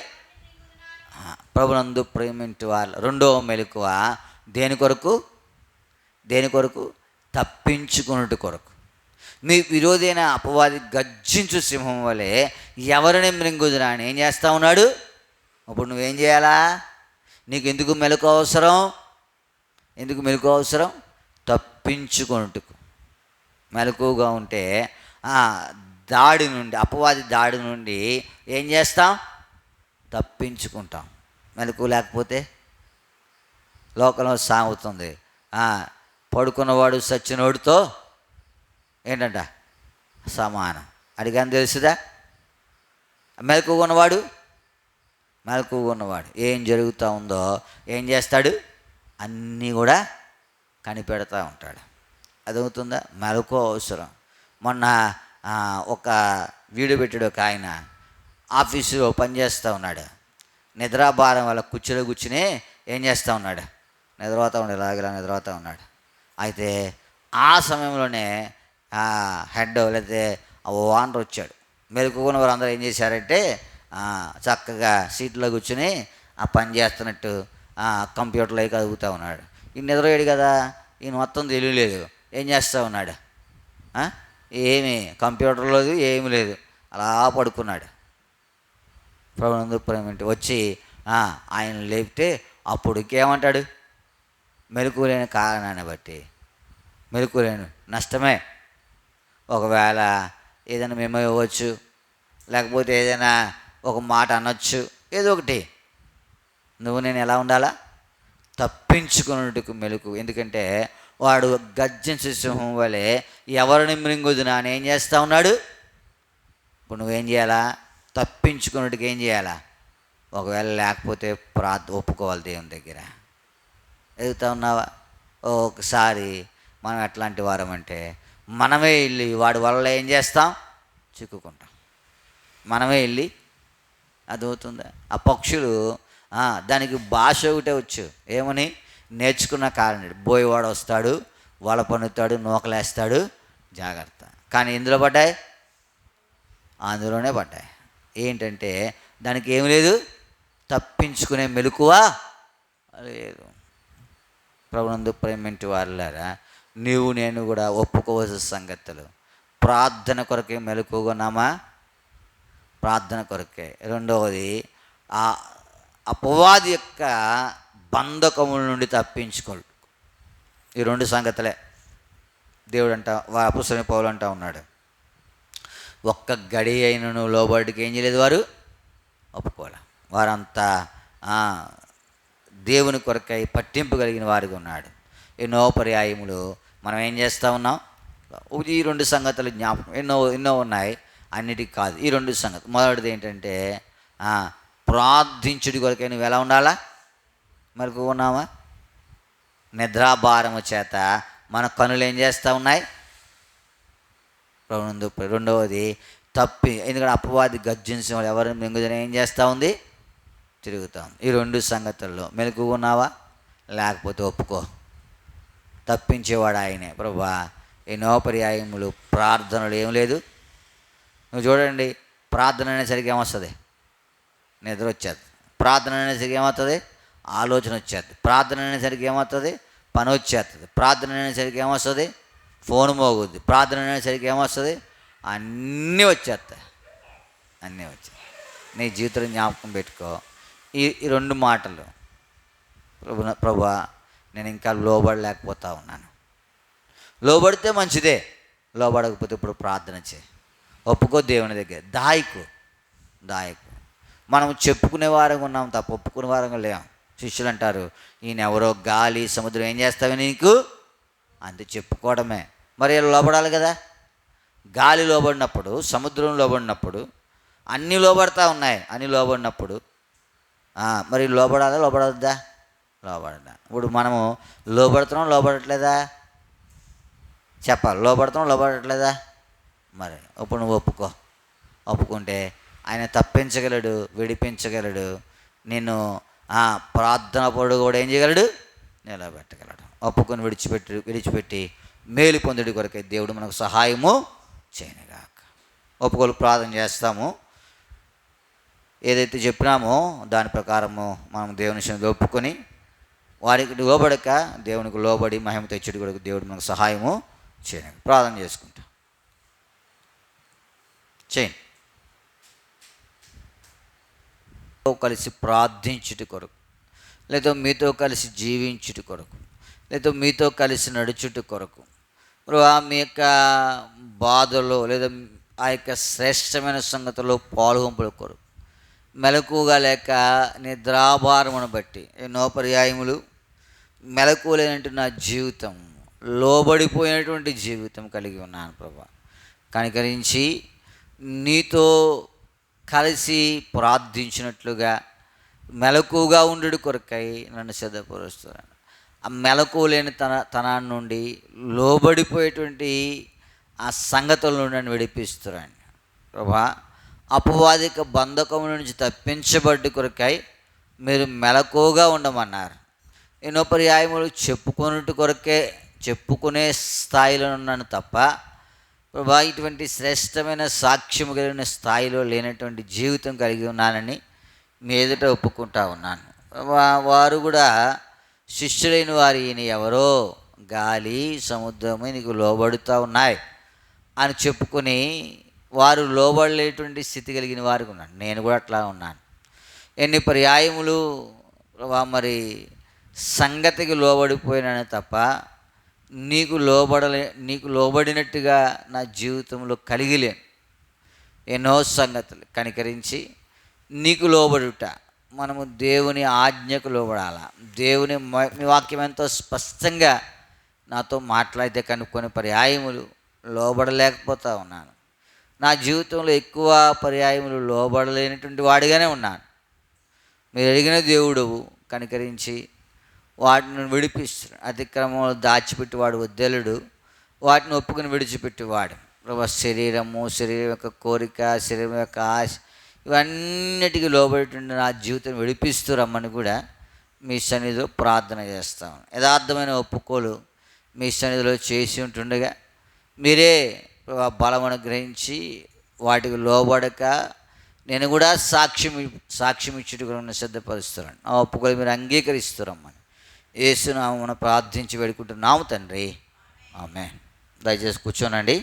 ప్రభునందు ప్రేమించు వాళ్ళు రెండవ మెలకువ దేని కొరకు? తప్పించుకున్నట్టు కొరకు. మీ విరోధైన అపవాది గర్జించు సింహం వలె ఎవరిని మృంగుదురా అని ఏం చేస్తూ ఉన్నాడు? అప్పుడు నువ్వేం చేయాలా? నీకు ఎందుకు మెలకు అవసరం? తప్పించుకున్నట్టుకు. మెలకువగా ఉంటే దాడి నుండి, అపవాది దాడి నుండి ఏం చేస్తాం? తప్పించుకుంటాం. మెలకువ లేకపోతే లోకంలో సాగుతుంది, పడుకున్నవాడు సచ్చినోడితో ఏంటంట సమానం. అడిగాని తెలుసుదా? మెలకువగా ఉన్నవాడు ఏం జరుగుతూ ఉందో ఏం చేస్తాడు? అన్నీ కూడా కనిపెడతా ఉంటాడు. అదవుతుందా? మెలకువ అవసరం. మొన్న ఒక వీడియో పెట్టాడు ఒక ఆయన, ఆఫీసులో పనిచేస్తూ ఉన్నాడు. నిద్రాభారం వల్ల కుర్చీలో కూర్చుని ఏం చేస్తూ ఉన్నాడు? నిద్రపోతూ ఉన్నాడు. అయితే ఆ సమయంలోనే హెడ్ లేకపోతే ఓనర్ వచ్చాడు. మెలకువన్న వారు అందరూ ఏం చేశారంటే చక్కగా సీట్లో కూర్చుని ఆ పని చేస్తున్నట్టు కంప్యూటర్లో కదుగుతూ ఉన్నాడు. ఈయన నిద్రపోయాడు కదా, ఈయన మొత్తం తెలియలేదు. ఏం చేస్తూ ఉన్నాడు? ఏమి కంప్యూటర్ లేదు, ఏమి లేదు, అలా పడుకున్నాడు. ప్రభునందు ప్రేమింటి వచ్చి ఆయన లేపితే అప్పుడు ఏమంటాడు? మెలకువలేని కారణాన్ని బట్టి మెలకువలేను నష్టమే. ఒకవేళ ఏదైనా మేము ఇవ్వచ్చు, లేకపోతే ఏదైనా ఒక మాట అనొచ్చు, ఏదో ఒకటి. నువ్వు నేను ఎలా ఉండాలా? తప్పించుకున్నట్టుకు మెలకు. ఎందుకంటే వాడు గర్జించే సింహం వలె ఎవరిని మృంగుదునా అని ఏం చేస్తూ ఉన్నాడు? ఇప్పుడు నువ్వేం చేయాలా? తప్పించుకున్నట్టుకు ఏం చేయాలా? ఒకవేళ లేకపోతే ఒప్పుకోవాలి దేవుని దగ్గర. ఎదుగుతూ ఉన్నావా? ఒకసారి మనం ఎట్లాంటి వారం అంటే మనమే వెళ్ళి వాడి వల్ల ఏం చేస్తాం, చిక్కుకుంటాం. మనమే వెళ్ళి అది అవుతుందా? ఆ పక్షులు దానికి భాష ఒకటే వచ్చు, ఏమని నేర్చుకున్న కారణం. బోయవాడు వస్తాడు, వల పన్నుతాడు, నూకలేస్తాడు, జాగ్రత్త. కానీ ఇందులో పడ్డాయి, అందులోనే పడ్డాయి. ఏంటంటే దానికి ఏమి లేదు, తప్పించుకునే మెలకువ లేదు. ప్రభునందు ప్రేమింటి వారులారా, నీవు నేను కూడా ఒప్పుకోవాల్సిన సంగతులు. ప్రార్థన కొరకే మెలకువగా ఉన్నామా? ప్రార్థన కొరకే. రెండవది, ఆ అపవాది యొక్క బంధకముల నుండి తప్పించుకోడు. ఈ రెండు సంగతులే దేవుడు అపొస్తలుడైన పౌలు అంటా ఉన్నాడు, ఒక్క గడి అయినను లోబడికి ఏం చేయలేదు, వారు ఒప్పుకోలే. వారంతా దేవుని కొరకై పట్టింపు కలిగిన వారిగా ఉన్నాడు. ఎన్నో పర్యాయములు మనం ఏం చేస్తూ ఉన్నాం, ఈ రెండు సంగతులు జ్ఞాపకం ఎన్నో ఉన్నాయి, అన్నిటికీ కాదు. ఈ రెండు సంగతులు. మొదటిది ఏంటంటే ప్రార్థించుడి కొరకై నువ్వు ఎలా ఉండాలా, మరి ఉన్నామా? నిద్రాభారము చేత మన కనులు ఏం చేస్తూ ఉన్నాయి, రెండవది ఎందుకంటే అపవాది గర్జించిన వాళ్ళు ఎవరు మింగుదని ఏం చేస్తూ ఉంది, తిరుగుతాం. ఈ రెండు సంగతుల్లో మెలకుగా ఉన్నావా? లేకపోతే ఒప్పుకో, తప్పించేవాడు ఆయనే. ప్రభువా, ఎన్నో పర్యాయములు ప్రార్థనలు ఏం లేదు. నువ్వు చూడండి, ప్రార్థన అనేసరికి ఏమొస్తుంది, నిద్ర వచ్చేది. ప్రార్థన అనేసరికి ఏమవుతుంది, ఆలోచన వచ్చేది. ప్రార్థన అనేసరికి ఏమవుతుంది, పని వచ్చేస్తుంది. ప్రార్థన అనేసరికి ఏమొస్తుంది, ఫోన్ మోగుద్ది. ప్రార్థన అనేసరికి ఏమొస్తుంది, అన్నీ వచ్చేస్తాయి. నీ జీవితంలో జ్ఞాపకం పెట్టుకో ఈ రెండు మాటలు. ప్రభువా, నేను ఇంకా లోబడలేకపోతా ఉన్నాను. లోబడితే మంచిదే, లోబడకపోతే ఇప్పుడు ప్రార్థన చేయి, ఒప్పుకో దేవుని దగ్గర. దాయకు మనం చెప్పుకునే వారంగా ఉన్నాం తప్ప ఒప్పుకునే వారంగా లేం. శిష్యులు అంటారు, ఈయన ఎవరో గాలి సముద్రం ఏం చేస్తావే నీకు, అంతే చెప్పుకోవడమే. మరి లోబడాలి కదా. గాలి లోబడినప్పుడు, సముద్రం లోబడినప్పుడు, అన్నీ లోబడతా ఉన్నాయి. అన్నీ లోబడినప్పుడు మరి లోబడద్దా? లోబడదా. ఇప్పుడు మనము లోబడట్లేదా? చెప్పాలి, లోబడట్లేదా? మరి ఇప్పుడు నువ్వు ఒప్పుకుంటే ఆయన తప్పించగలడు, విడిపించగలడు. నిన్ను ప్రార్థన పరుడు కూడా ఏం చేయగలడు, నిలబెట్టగలడు. ఒప్పుకొని విడిచిపెట్టి మేలు పొందుడి కొరకే దేవుడు మనకు సహాయము చేయనుగాక. ఒప్పుకోలు ప్రార్థన చేస్తాము. ఏదైతే చెప్పినామో దాని ప్రకారము మనం దేవుని విషయంలో ఒప్పుకొని వారికి లోబడక దేవునికి లోబడి మహిమ తెచ్చుడి కొరకు దేవుడు మనకు సహాయము చేయను. ప్రార్థన చేసుకుంటాం. చేయండి. కలిసి ప్రార్థించుటి కొరకు, లేదా మీతో కలిసి జీవించుటి కొరకు, లేదా మీతో కలిసి నడుచుటి కొరకు, మీ యొక్క బాధలో లేదా ఆ యొక్క శ్రేష్టమైన సంగతుల్లో పాల్గొంపుల కొరకు, మెలకుగా లేక నిద్రాభారమును బట్టి ఎన్నో పర్యాయములు మెలకువ లేనట్టు నా జీవితం, లోబడిపోయినటువంటి జీవితం కలిగి ఉన్నాను. ప్రభా, కనికరించి నీతో కలిసి ప్రార్థించినట్లుగా మెలకుగా ఉండు కొరకై నన్ను సిద్ధపరుస్తున్నాను. ఆ మెలకువ లేని తనాన్ని నుండి, లోబడిపోయేటువంటి ఆ సంగతుల నుండి నన్ను విడిపిస్తున్నాను. ప్రభా, అపవాదిక బంధకం నుంచి తప్పించబడ్డ కొరకై మీరు మెలకుగా ఉండమన్నారు. ఎన్నో పర్యాయములు చెప్పుకునే స్థాయిలో ఉన్నాను తప్ప ప్రభా, ఇటువంటి శ్రేష్టమైన సాక్ష్యము కలిగిన స్థాయిలో లేనటువంటి జీవితం కలిగి ఉన్నానని మీ ఎదుట ఒప్పుకుంటా ఉన్నాను. వారు కూడా శిష్యులైన వారు, ఈయన ఎవరో గాలి సముద్రము నీకు లోబడుతూ ఉన్నాయి అని చెప్పుకొని వారు లోబడలేటువంటి స్థితి కలిగిన వారికి ఉన్నాను. నేను కూడా అట్లా ఉన్నాను. ఎన్ని పర్యాయములు ప్రభా, మరి సంగతికి లోబడిపోయినాను తప్ప నీకు లోబడినట్టుగా నా జీవితంలో కలిగిలేను. ఎన్నో సంగతులు కనికరించి నీకు లోబడుట, మనము దేవుని ఆజ్ఞకు లోబడాల. దేవుని మీ వాక్యం ఎంతో స్పష్టంగా నాతో మాట్లాడితే కనుక్కొని పర్యాయములు లోబడలేకపోతూ ఉన్నాను. నా జీవితంలో ఎక్కువ పర్యాయములు లోబడలేనటువంటి వాడిగానే ఉన్నాను. మీరు అడిగిన దేవుడు కనికరించి వాటిని విడిపిస్తాడు. అతిక్రమంలో దాచిపెట్టేవాడు వద్దెలుడు, వాటిని ఒప్పుకుని విడిచిపెట్టేవాడు. ప్రభు శరీరం యొక్క కోరిక, శరీరం యొక్క ఆశ, ఇవన్నిటికీ లోబడి నా జీవితం విడిపిస్తూ రమ్మని కూడా మీ సన్నిధిలో ప్రార్థన చేస్తాం. యథార్థమైన ఒప్పుకోలు మీ సన్నిధిలో చేసి ఉంటుండగా మీరే బలం అనుగ్రహించి వాటికి లోబడక నేను కూడా సాక్ష్యం ఇచ్చుటకు నన్ను సిద్ధపరుస్తున్నాను. ఆ ఒప్పుకోలు మీరు అంగీకరిస్తున్నామని యేసునామమున ప్రార్థించి వేడుకుంటున్నాము తండ్రి, ఆమేన్. దయచేసి కూర్చోనండి.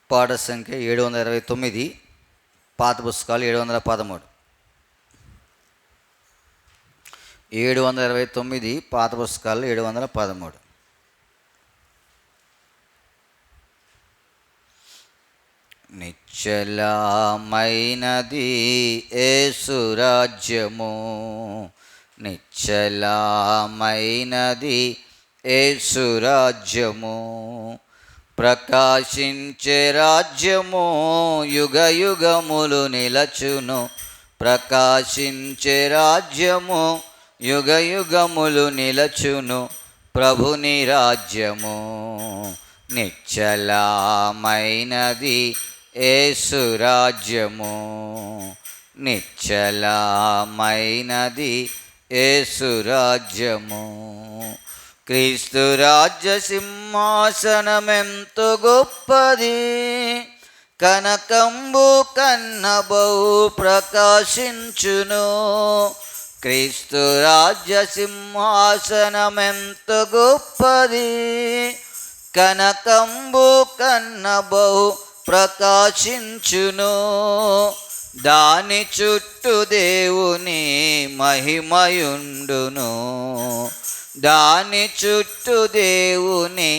పాట సంఖ్య 729, పాత పుస్తకాలు 713. 729 పాత పుస్తకాలు 713. నిశ్చలమైనది యేసు రాజ్యము, నిశ్చలమైనది యేసు రాజ్యము, ప్రకాశించే రాజ్యము యుగ యుగములు నిలచును, ప్రకాశించే రాజ్యము యుగ యుగములు నిలచును, ప్రభుని రాజ్యము. నిశ్చలమైనది యేసు రాజ్యము, నిశ్చలమైనది యేసు రాజ్యము. క్రీస్తు రాజ్య సింహాసనమెంతో గొప్పది, కనకంబు కన్న బహు ప్రకాశించును. క్రీస్తు రాజ్య సింహాసనమెంతో గొప్పది, కనకంబు కన్న బహు ప్రకాశించును. దాని చుట్టూ దేవుని మహిమయుండును, దాని చుట్టూ దేవుని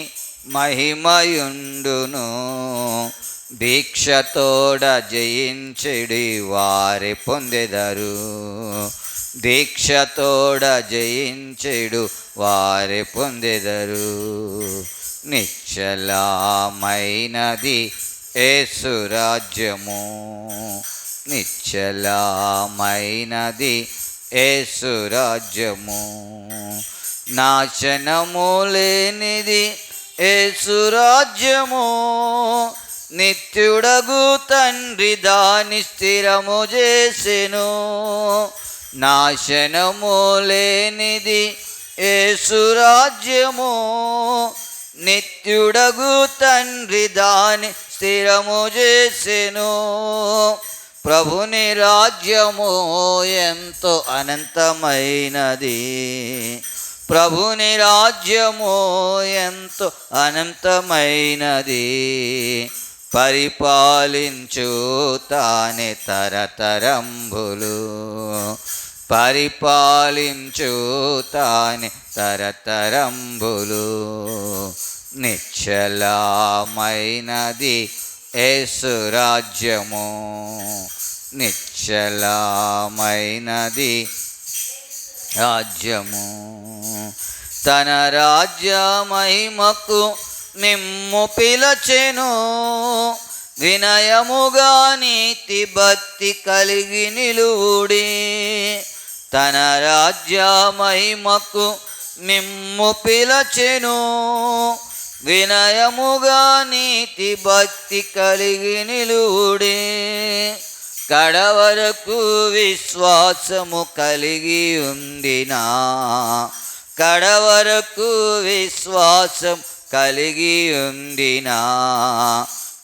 మహిమయుండును. దీక్షతోడ జయించెడి వారి పొందెదరు, దీక్షతోడ జయించెడు వారి పొందెదరు. నిశ్చలమైనది యేసు రాజ్యము, నిశ్చలమైనది యేసు రాజ్యము. నాశనము లేనిది యేసు రాజ్యము, నిత్యుడగు తండ్రి దాని స్థిరము చేసెను. నాశనము లేనిది యేసు రాజ్యము, నిత్యుడగు తండ్రి దాని స్థిరము చేసెను. ప్రభుని రాజ్యము ఎంతో అనంతమైనది, ప్రభుని రాజ్యము ఎంతో అనంతమైనది. పరిపాలించు తానే తరతరంబులు, పరిపాలించు తానే తరతరంబులు. నిశ్చలమైనది యేసు రాజ్యము, నిశ్చలమైనది రాజ్యము. తన రాజ్య మహిమకు మిమ్ము పిలచెను, వినయముగా నీతి భక్తి కలిగి నిలువుడి. తన రాజ్య మహిమకు మిమ్ము పిలచెను, వినయముగా నీతి భక్తి కలిగి నిలువుడి. కడవరకు విశ్వాసము కలిగి ఉండినా, కడవరకు విశ్వాసం కలిగి ఉండినా,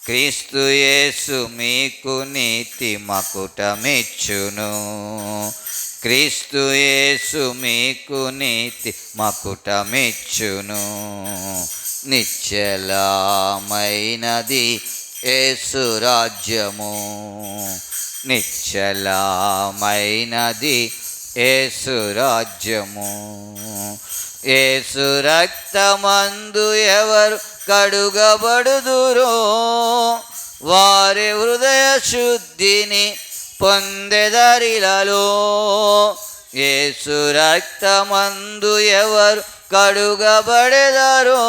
క్రీస్తు యేసు మీకు నీతి మకుటమిచ్చును, క్రీస్తు యేసు మీకు నీతి మకుటమిచ్చును. నిశ్చలమైనది యేసు రాజ్యము, నిశ్చలమైనది యేసు రాజ్యము. యేసు రక్తమందు ఎవరు కడుగబడుదురో వారి హృదయ శుద్ధిని పొందెదరిలలో. యేసు రక్తమందు ఎవరు కడుగబడెదరో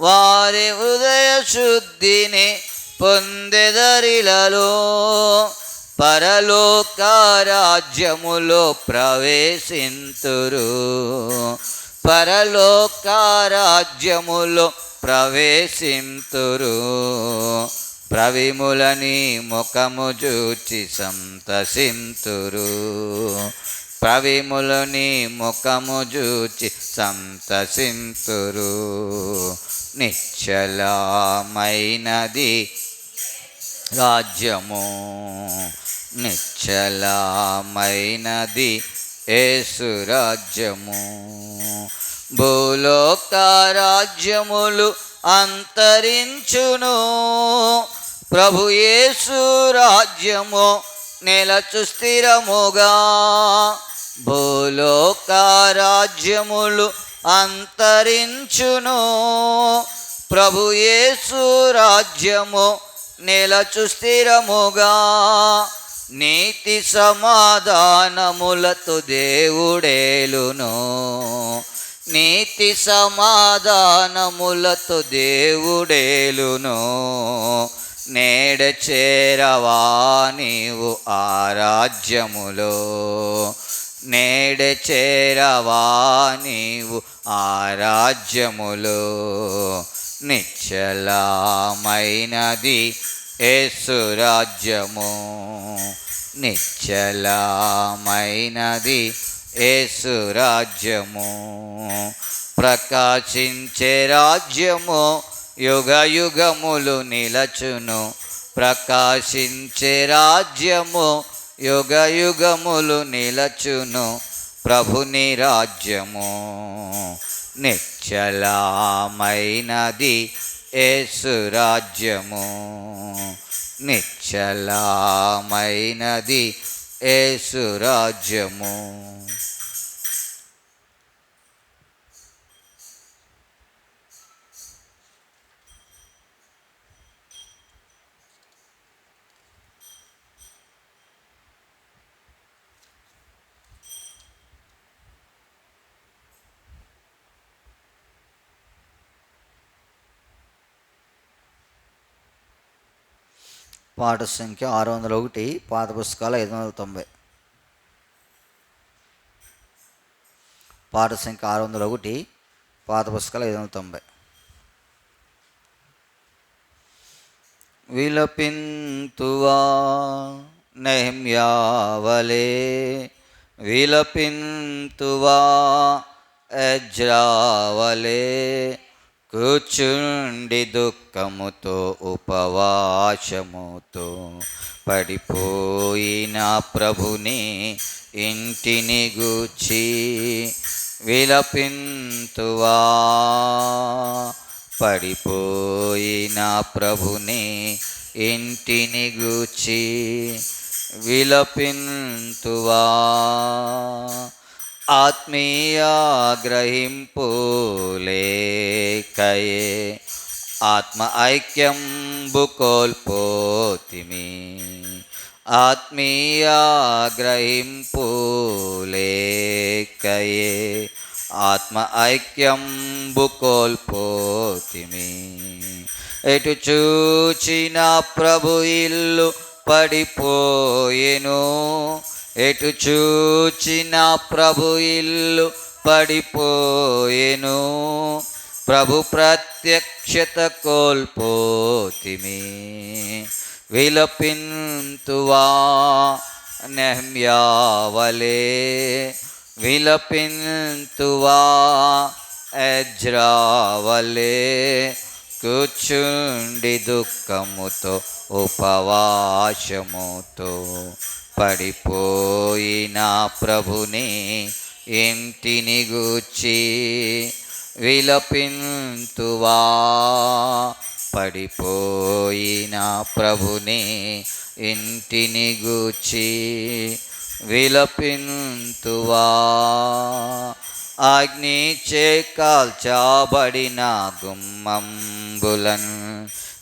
వారి హృదయ శుద్ధిని పొందెదరిలలో. పరలోక రాజ్యములో ప్రవేశింతురు, పరలోక రాజ్యములో ప్రవేశింతురు. ప్రవిములని ముఖము చూచి సంతసింతురు, ప్రవిములని ముఖము చూచి సంతసింతురు. నిశ్చలమైనది రాజ్యము, నిశ్చలమైనది యేసు రాజ్యము. భూలోక రాజ్యములు అంతరించును, ప్రభు యేసు రాజ్యము నిలచు స్థిరముగా. భూలోక రాజ్యములు అంతరించును, ప్రభు యేసు రాజ్యము నిలచు స్థిరముగా. నీతి సమాధానములతో దేవుడేలును, నీతి సమాధానములతో దేవుడేలును. నేడ చేరవా నీవు ఆ రాజ్యములో, నేడ చేరవా నీవు ఆ రాజ్యములో. నిశ్చలమైనది యేసు రాజ్యము, నిశ్చలమైనది యేసు రాజ్యము. ప్రకాశించే రాజ్యము యుగ యుగములు నిలచును, ప్రకాశించే రాజ్యము యుగ యుగములు నిలచును. ప్రభుని రాజ్యము నిశ్చలమైనది యేసు రాజ్యము, నిశ్చలమైనది యేసు రాజ్యము. పాట సంఖ్య 601, పాత పుస్తకాలు 590. పాట సంఖ్య 601, పాత పుస్తకాలు 590. విలపింతువా నెహెమ్యా వలె, విలపింతువా ఎజ్రా వలె, కూర్చుండి దుఃఖముతో ఉపవాసముతో పడిపోయిన ప్రభుని ఇంటిని గూర్చి విలపింతువా. పడిపోయిన ప్రభుని ఇంటిని గూర్చి విలపింతువా. ఆత్మీయ గ్రహింపు లేకయే ఆత్మ ఐక్యంబు కోల్పోతిమి, ఆత్మీయ గ్రహింపు లేకయే ఆత్మ ఐక్యంబు కోల్పోతిమి. ఎటు చూచిన ప్రభు ఇల్లు పడిపోయెను, ఎటు చూచిన ప్రభు ఇల్లు పడిపోయెను. ప్రభు ప్రత్యక్షత కోల్పోతిమి. విలపింతువా నెహెమ్యా వలె, విలపింతువా ఎజ్రా వలె, కూర్చుండి దుఃఖముతో ఉపవాసముతో పడిపోయిన ప్రభుని ఇంటిని గూర్చి విలపింతువా. పడిపోయిన ప్రభుని ఇంటిని గూర్చి విలపింతువా. అగ్నిచే కాల్చబడిన గుమ్మంబులన్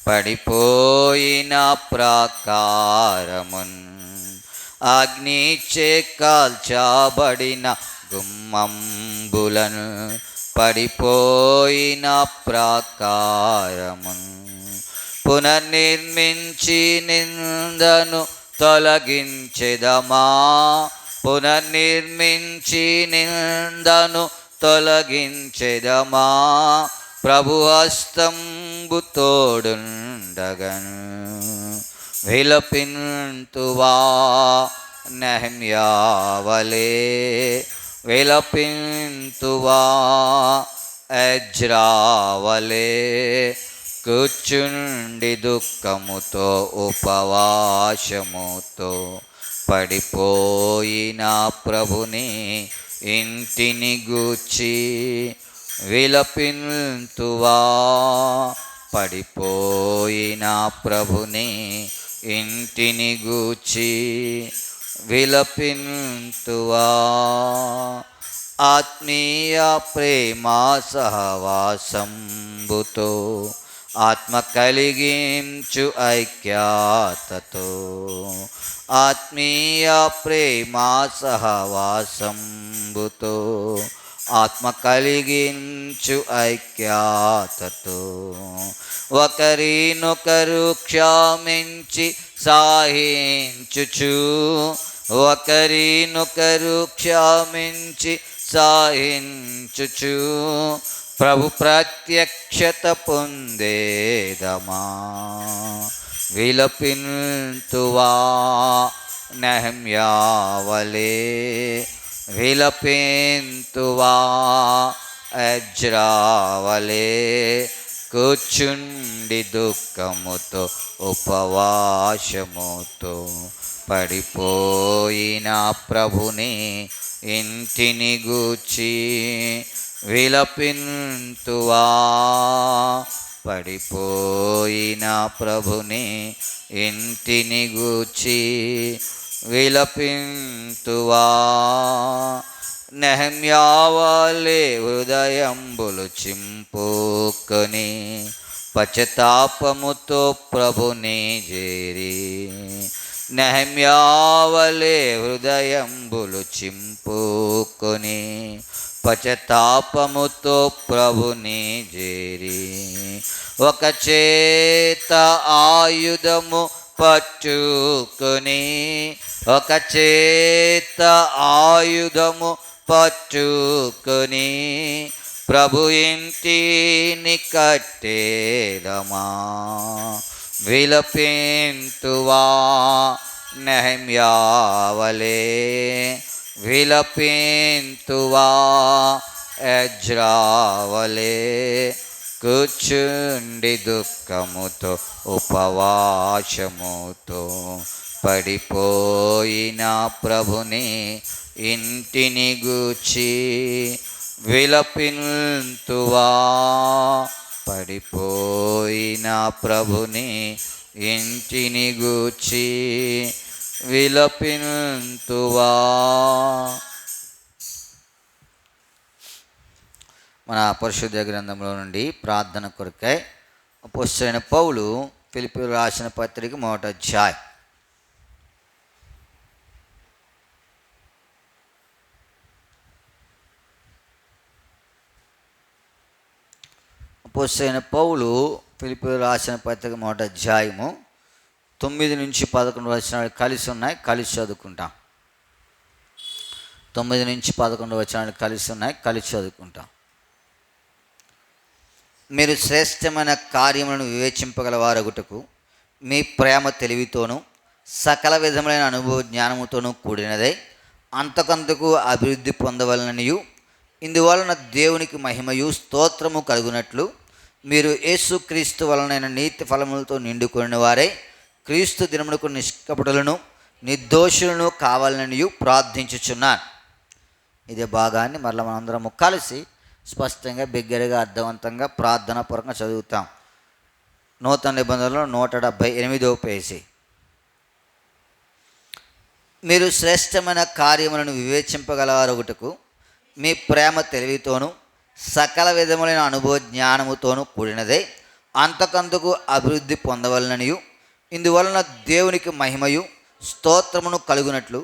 పడిపోయిన ప్రాకారమున్. అగ్నిచే కాల్చబడిన గుమ్మంబులను పడిపోయిన ప్రాకారమున్. పునర్నిర్మించి నిందను తొలగించెదమా, పునర్నిర్మించి నిందను తొలగించెదమా. ప్రభు హస్తంబు తోడుండగన్. విలపింతువా నెహెమ్యావలే, విలపింతువా ఎజ్రావలే. కూర్చుండి దుఃఖముతో ఉపవాసముతో పడిపోయిన ప్రభుని ఇంటిని గూర్చి విలపింతువా. పడిపోయిన ప్రభుని ఇంటిని గూర్చి విలపింతువా. ఆత్మీయ ప్రేమ సహవాసంబుతో ఆత్మ కలిగించు ఐక్యతతో, ఆత్మీయ ప్రేమ సహవాసంబుతో ఆత్మ కలిగించు ఐక్యతతో ఒకరినొకరు క్షమించి సహించుచు, ఒకరినొకరు క్షమించి సహించుచు ప్రభు ప్రత్యక్షత పొందేదమా. విలపింతువా నెహెమ్యావలే, విలపింతువా ఎజ్రావలే. కూర్చుండి దుఃఖముతో ఉపవాసముతో పడిపోయిన ప్రభుని ఇంటిని గూర్చి విలపింతువా. పడిపోయిన ప్రభుని ఇంటిని గూర్చి విలపింతువా. నెహెమ్యావలే హృదయంబులు చింపుకొని పశ్చాత్తాపముతో ప్రభుని చేరి. నెహెమ్యావలే హృదయంబులు చింపుకొని పశ్చాత్తాపముతో ప్రభుని చేరి. ఒక చేత ఆయుధము పట్టుకొని, ఒక చేత ఆయుధము పట్టుకొని ప్రభు ఇంటిని కట్టేదమా. విలపింతువా నెహెమ్యావలే, విలపింతువా ఎజ్రావలే. కూర్చుండి దుఃఖముతో ఉపవాసముతో పడిపోయిన ప్రభుని ఇంటిని గూర్చి విలపింతువా. పడిపోయిన ప్రభుని ఇంటిని గూర్చి విలపింతువా. మన పరిశుద్ధ గ్రంథంలో నుండి ప్రార్థన కొరకై అపోస్తలుడైన పౌలు ఫిలిప్పీయులకు రాసిన పత్రిక 1వ అధ్యాయం. అపోస్తలుడైన పౌలు ఫిలిప్పీయులకు రాసిన పత్రిక 1వ అధ్యాయము 9 నుంచి 11 వచనాలు కలిసి ఉన్నాయి, కలిసి చదువుకుంటాం. 9 నుంచి 11 వచనాలు కలిసి ఉన్నాయి, కలిసి చదువుకుంటాం. మీరు శ్రేష్టమైన కార్యములను వివేచింపగలవారగుటకు మీ ప్రేమ తెలివితోనూ సకల విధములైన అనుభవ జ్ఞానముతోనూ కూడినదై అంతకంతకు అభివృద్ధి పొందవలననియు, ఇందువలన దేవునికి మహిమయు స్తోత్రము కలుగునట్లు మీరు యేసుక్రీస్తు వలనైన నీతి ఫలములతో నిండుకుని వారై క్రీస్తు దినమునకు నిష్కపటులను నిర్దోషులను కావాలనియు ప్రార్థించుచున్నాను. ఇదే భాగాన్ని మరలా మనందరము కలిసి స్పష్టంగా బిగ్గరగా అర్థవంతంగా ప్రార్థనాపూర్వకంగా చదువుతాం. నూతన నిబంధనలో 178వ పేజీ. మీరు శ్రేష్టమైన కార్యములను వివేచింపగలవారొకటకు మీ ప్రేమ తెలివితోనూ సకల విధములైన అనుభవ జ్ఞానముతోనూ కూడినదై అంతకంతకు అభివృద్ధి పొందవలననియు, ఇందువలన దేవునికి మహిమయు స్తోత్రమును కలుగునట్లు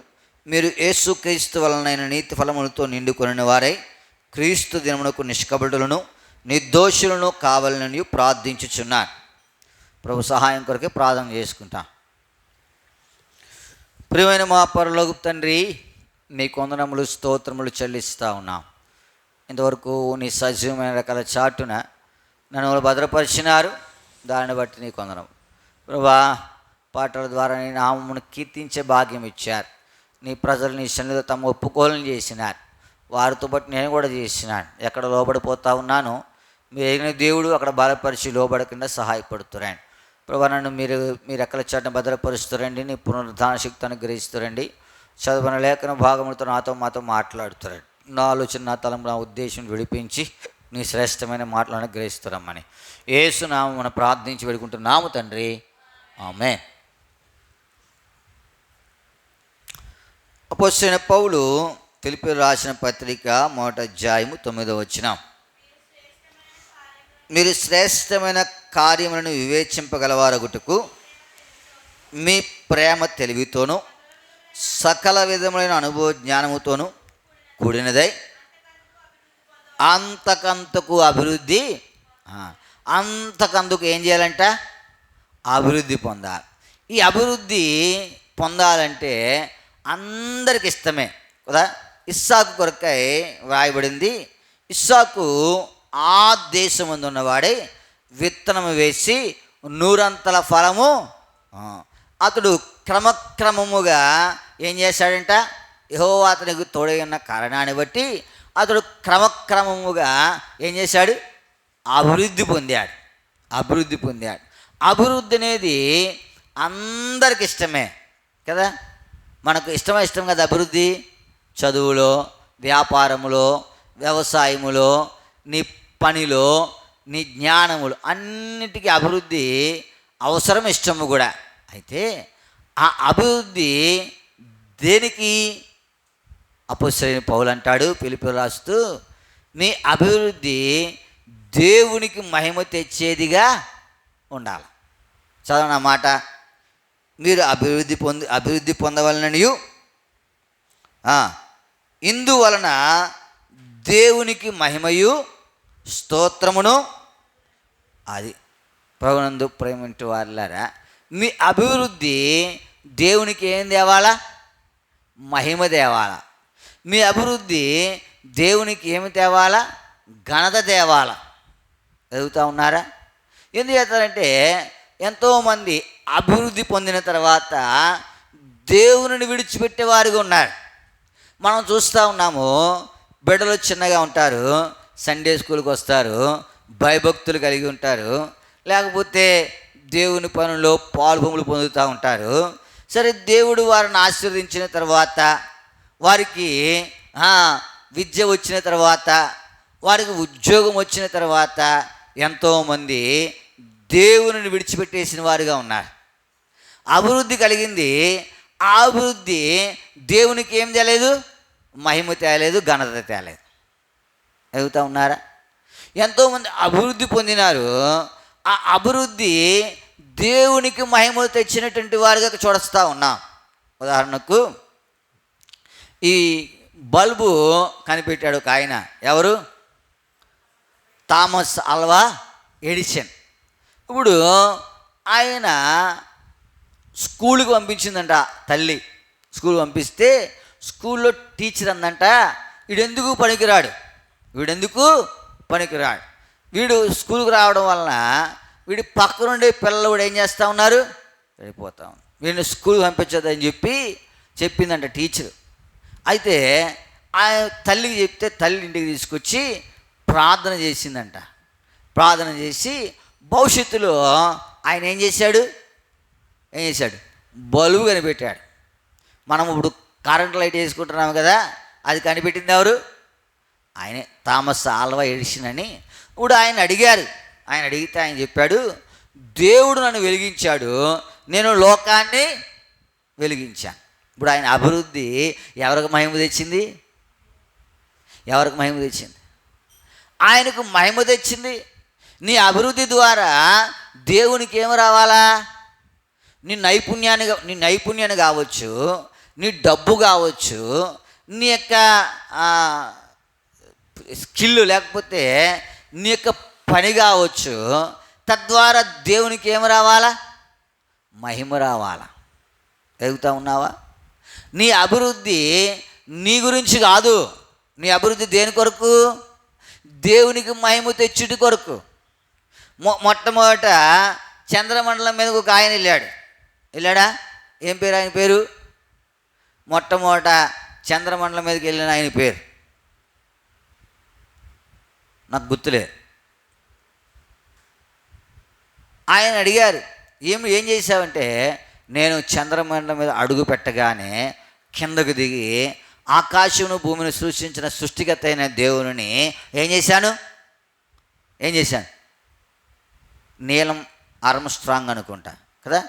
మీరు యేసుక్రీస్తు వలనైన నీతి ఫలములతో నిండుకొనిన వారై క్రీస్తు దినమునకు నిష్కపటులను నిర్దోషులను కావాలని ప్రార్థించుచున్నాను. ప్రభు సహాయం కొరకే ప్రార్థన చేసుకుంటాం. ప్రియమైన మా పరలోకపు తండ్రి, నీ వందనములు స్తోత్రములు చెల్లిస్తూ ఉన్నాం. ఇంతవరకు నీ సజీవమైన రకాల చాటున నన్ను భద్రపరిచినారు, దాన్ని బట్టి నీ వందనం. ప్రభా, పాటల ద్వారా నీ నామమును కీర్తించే భాగ్యం ఇచ్చారు. నీ ప్రజలు నీ సన్నిధిలో తమ ఒప్పుకోలను చేసినారు. వారితో బట్టి నేను కూడా చేసినాను. ఎక్కడ లోబడిపోతా ఉన్నానో మీరు దేవుడు అక్కడ బలపరిచి లోబడకుండా సహాయపడుతురండి. ప్రభా, నన్ను మీరు ఎక్కడ చాటును భద్రపరుస్తురండి. నీ పునరుద్ధాన శక్తి అనుగ్రహిస్తురండి. చదువున లేఖన భాగములతో మాతో మాట్లాడుతారండి. నా ఆలోచన, నా తలంపు, నా ఉద్దేశం విడిపించి నీ శ్రేష్టమైన మాటలు అనుగ్రహిస్తురమ్మని యేసు నామమున ప్రార్థించి వేడుకుంటున్నాము తండ్రి, ఆమేన్. అపోస్తలుడైన పౌలు ఫిలిప్పీయులకు రాసిన పత్రిక 1వ అధ్యాయము 9వ వచనం. మీరు శ్రేష్టమైన కార్యములను వివేచింపగలవారగుటకు మీ ప్రేమ తెలివితోనూ సకల విధములైన అనుభవ జ్ఞానముతోనూ కూడినదై అంతకంతకు అభివృద్ధి, అంతకందుకు ఏం చేయాలంట? అభివృద్ధి పొందాలి. ఈ అభివృద్ధి పొందాలంటే అందరికి ఇష్టమే కదా. ఇస్సాకు కొరకై వ్రాయబడింది. ఇస్సాకు ఆ దేశమందు ఉన్నవాడే విత్తనము వేసి 100 ఫలము అతడు క్రమక్రమముగా ఏం చేశాడంట? యెహోవా అతనికి తోడై ఉన్న కారణాన్ని బట్టి అతడు క్రమక్రమముగా ఏం చేశాడు? అభివృద్ధి పొందాడు. అభివృద్ధి అనేది అందరికి ఇష్టమే కదా. మనకు ఇష్టం కదా అభివృద్ధి. చదువులో, వ్యాపారములో, వ్యవసాయములో, నీ పనిలో, నీ జ్ఞానములు అన్నిటికీ అభివృద్ధి అవసరం, ఇష్టము కూడా. అయితే ఆ అభివృద్ధి దేనికి? అపోస్తలుడైన పౌలు అంటాడు ఫిలిప్పీయులకు రాస్తూ, మీ అభివృద్ధి దేవునికి మహిమ తెచ్చేదిగా ఉండాలి. చదవన మాట. మీరు అభివృద్ధి పొందవలననియు, ఇందువలన దేవునికి మహిమయు స్తోత్రమును, అది ప్రభునందు ప్రేమించు వారులారా, మీ అభివృద్ధి దేవునికి ఏం తేవాలా? మహిమ తేవాలా. మీ అభివృద్ధి దేవునికి ఏమి తేవాలా? ఘనత తేవాలా. చదువుతూ ఉన్నారా? ఎందుకు చేస్తారంటే ఎంతోమంది అభివృద్ధి పొందిన తర్వాత దేవుని విడిచిపెట్టేవారుగా ఉన్నారు. మనం చూస్తూ ఉన్నాము. బిడ్డలు చిన్నగా ఉంటారు, సండే స్కూల్కి వస్తారు, భయభక్తులు కలిగి ఉంటారు, లేకపోతే దేవుని పనుల్లో పాల్గొములు పొందుతూ ఉంటారు. సరే, దేవుడు వారిని ఆశీర్వదించిన తర్వాత, వారికి విద్య వచ్చిన తర్వాత, వారికి ఉద్యోగం వచ్చిన తర్వాత ఎంతోమంది దేవుని విడిచిపెట్టేసిన వారుగా ఉన్నారు. అభివృద్ధి కలిగింది. ఆ అభివృద్ధి దేవునికి ఏం తేలేదు? మహిమ తేలేదు, ఘనత తేలేదు. ఎదుగుతూ ఉన్నారా? ఎంతోమంది అభివృద్ధి పొందినారు. ఆ అభివృద్ధి దేవునికి మహిమలు తెచ్చినటువంటి వారుగా చూడస్తూ ఉన్నాం. ఉదాహరణకు ఈ బల్బు కనిపెట్టాడు ఒక ఆయన. ఎవరు? Thomas Alva Edison. ఇప్పుడు ఆయన స్కూల్కి పంపించిందంట తల్లి. స్కూల్ పంపిస్తే స్కూల్లో టీచర్ అందంట, వీడెందుకు పనికిరాడు. వీడు స్కూల్కి రావడం వలన వీడి పక్కనుండే పిల్లలు కూడా ఏం చేస్తూ ఉన్నారు? వెళ్ళిపోతా ఉన్నారు. వీడిని స్కూల్కి పంపించదని చెప్పిందంట టీచర్. అయితే ఆ తల్లికి చెప్తే తల్లి ఇంటికి తీసుకొచ్చి ప్రార్థన చేసిందంట. ప్రార్థన చేసి భవిష్యత్తులో ఆయన ఏం చేశాడు? బల్బు కనిపెట్టాడు. మనం ఇప్పుడు కరెంట్ లైట్ వేసుకుంటున్నాము కదా, అది కనిపెట్టింది ఎవరు? ఆయనే, థామస్ ఆల్వా ఎడిసన్ అని. ఇప్పుడు ఆయన అడిగారు. ఆయన అడిగితే ఆయన చెప్పాడు, దేవుడు నన్ను వెలిగించాడు, నేను లోకాన్ని వెలిగించాను. ఇప్పుడు ఆయన అభివృద్ధి ఎవరికి మహిమ తెచ్చింది? ఎవరికి మహిమ తెచ్చింది? ఆయనకు మహిమ తెచ్చింది. నీ అభివృద్ధి ద్వారా దేవునికి ఏమి రావాలా? నీ నైపుణ్యాన్ని కావచ్చు, నీ డబ్బు కావచ్చు, నీ యొక్క స్కిల్ లేకపోతే నీ యొక్క పని కావచ్చు. తద్వారా దేవునికి ఏమి రావాలా? మహిమ రావాలా. ఎదుగుతూ ఉన్నావా? నీ అభివృద్ధి నీ గురించి కాదు. నీ అభివృద్ధి దేని కొరకు? దేవునికి మహిమ తెచ్చుటి కొరకు. మొట్టమొదట చంద్రమండలం మీద ఒక ఆయన వెళ్ళాడా? ఏం పేరు ఆయన పేరు? మొట్టమొదట చంద్రమండలం మీదకి వెళ్ళిన ఆయన పేరు నాకు గుర్తులేదు. ఆయన అడిగారు, ఏం చేశావంటే, నేను చంద్రమండలం మీద అడుగు పెట్టగానే కిందకు దిగి ఆకాశమును భూమిని సృష్టించిన సృష్టికర్త అయిన దేవుని ఏం చేశాను? నీలం ఆర్మ్స్ట్రాంగ్ అనుకుంటా కదా,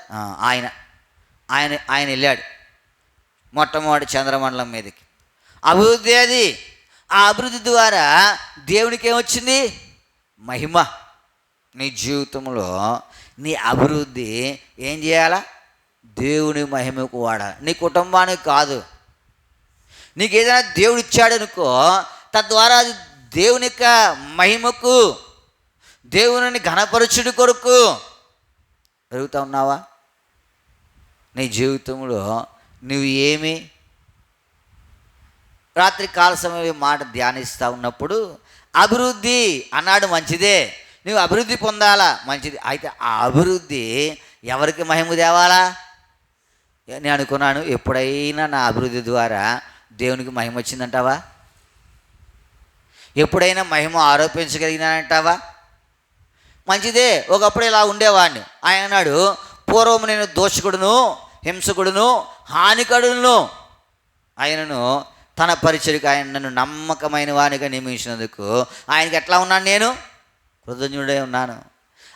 ఆయన వెళ్ళాడు మొట్టమొదటి చంద్రమండలం మీదకి. అభివృద్ధి అది. ఆ అభివృద్ధి ద్వారా దేవునికి ఏమొచ్చింది? మహిమ. నీ జీవితంలో నీ అభివృద్ధి ఏం చేయాలా? దేవుని మహిమకు వాడాలి, నీ కుటుంబానికి కాదు. నీకు ఏదైనా దేవుడు ఇచ్చాడనుకో, తద్వారా అది దేవుని యొక్క మహిమకు, దేవుని ఘనపరచుడి కొరకు. పెరుగుతూ ఉన్నావా? నీ జీవితంలో నువ్వు ఏమి రాత్రి కాల సమయం మాట ధ్యానిస్తూ ఉన్నప్పుడు అభివృద్ధి అన్నాడు, మంచిదే. నువ్వు అభివృద్ధి పొందాలా, మంచిది. అయితే ఆ అభివృద్ధి ఎవరికి మహిమ తేవాలా? నేను అనుకున్నాను, ఎప్పుడైనా నా అభివృద్ధి ద్వారా దేవునికి మహిమ వచ్చిందంటావా? ఎప్పుడైనా మహిమ ఆరోపించగలిగినానంటావా? మంచిదే. ఒకప్పుడు ఇలా ఉండేవాడిని. ఆయన అన్నాడు, పూర్వం నేను దోషకుడును, హింసకుడును, హానికడును. ఆయనను తన పరిచయకు ఆయన నన్ను నమ్మకమైన వానిగా నియమించినందుకు ఆయనకి ఎట్లా ఉన్నాను? నేను కృతజ్ఞుడై ఉన్నాను.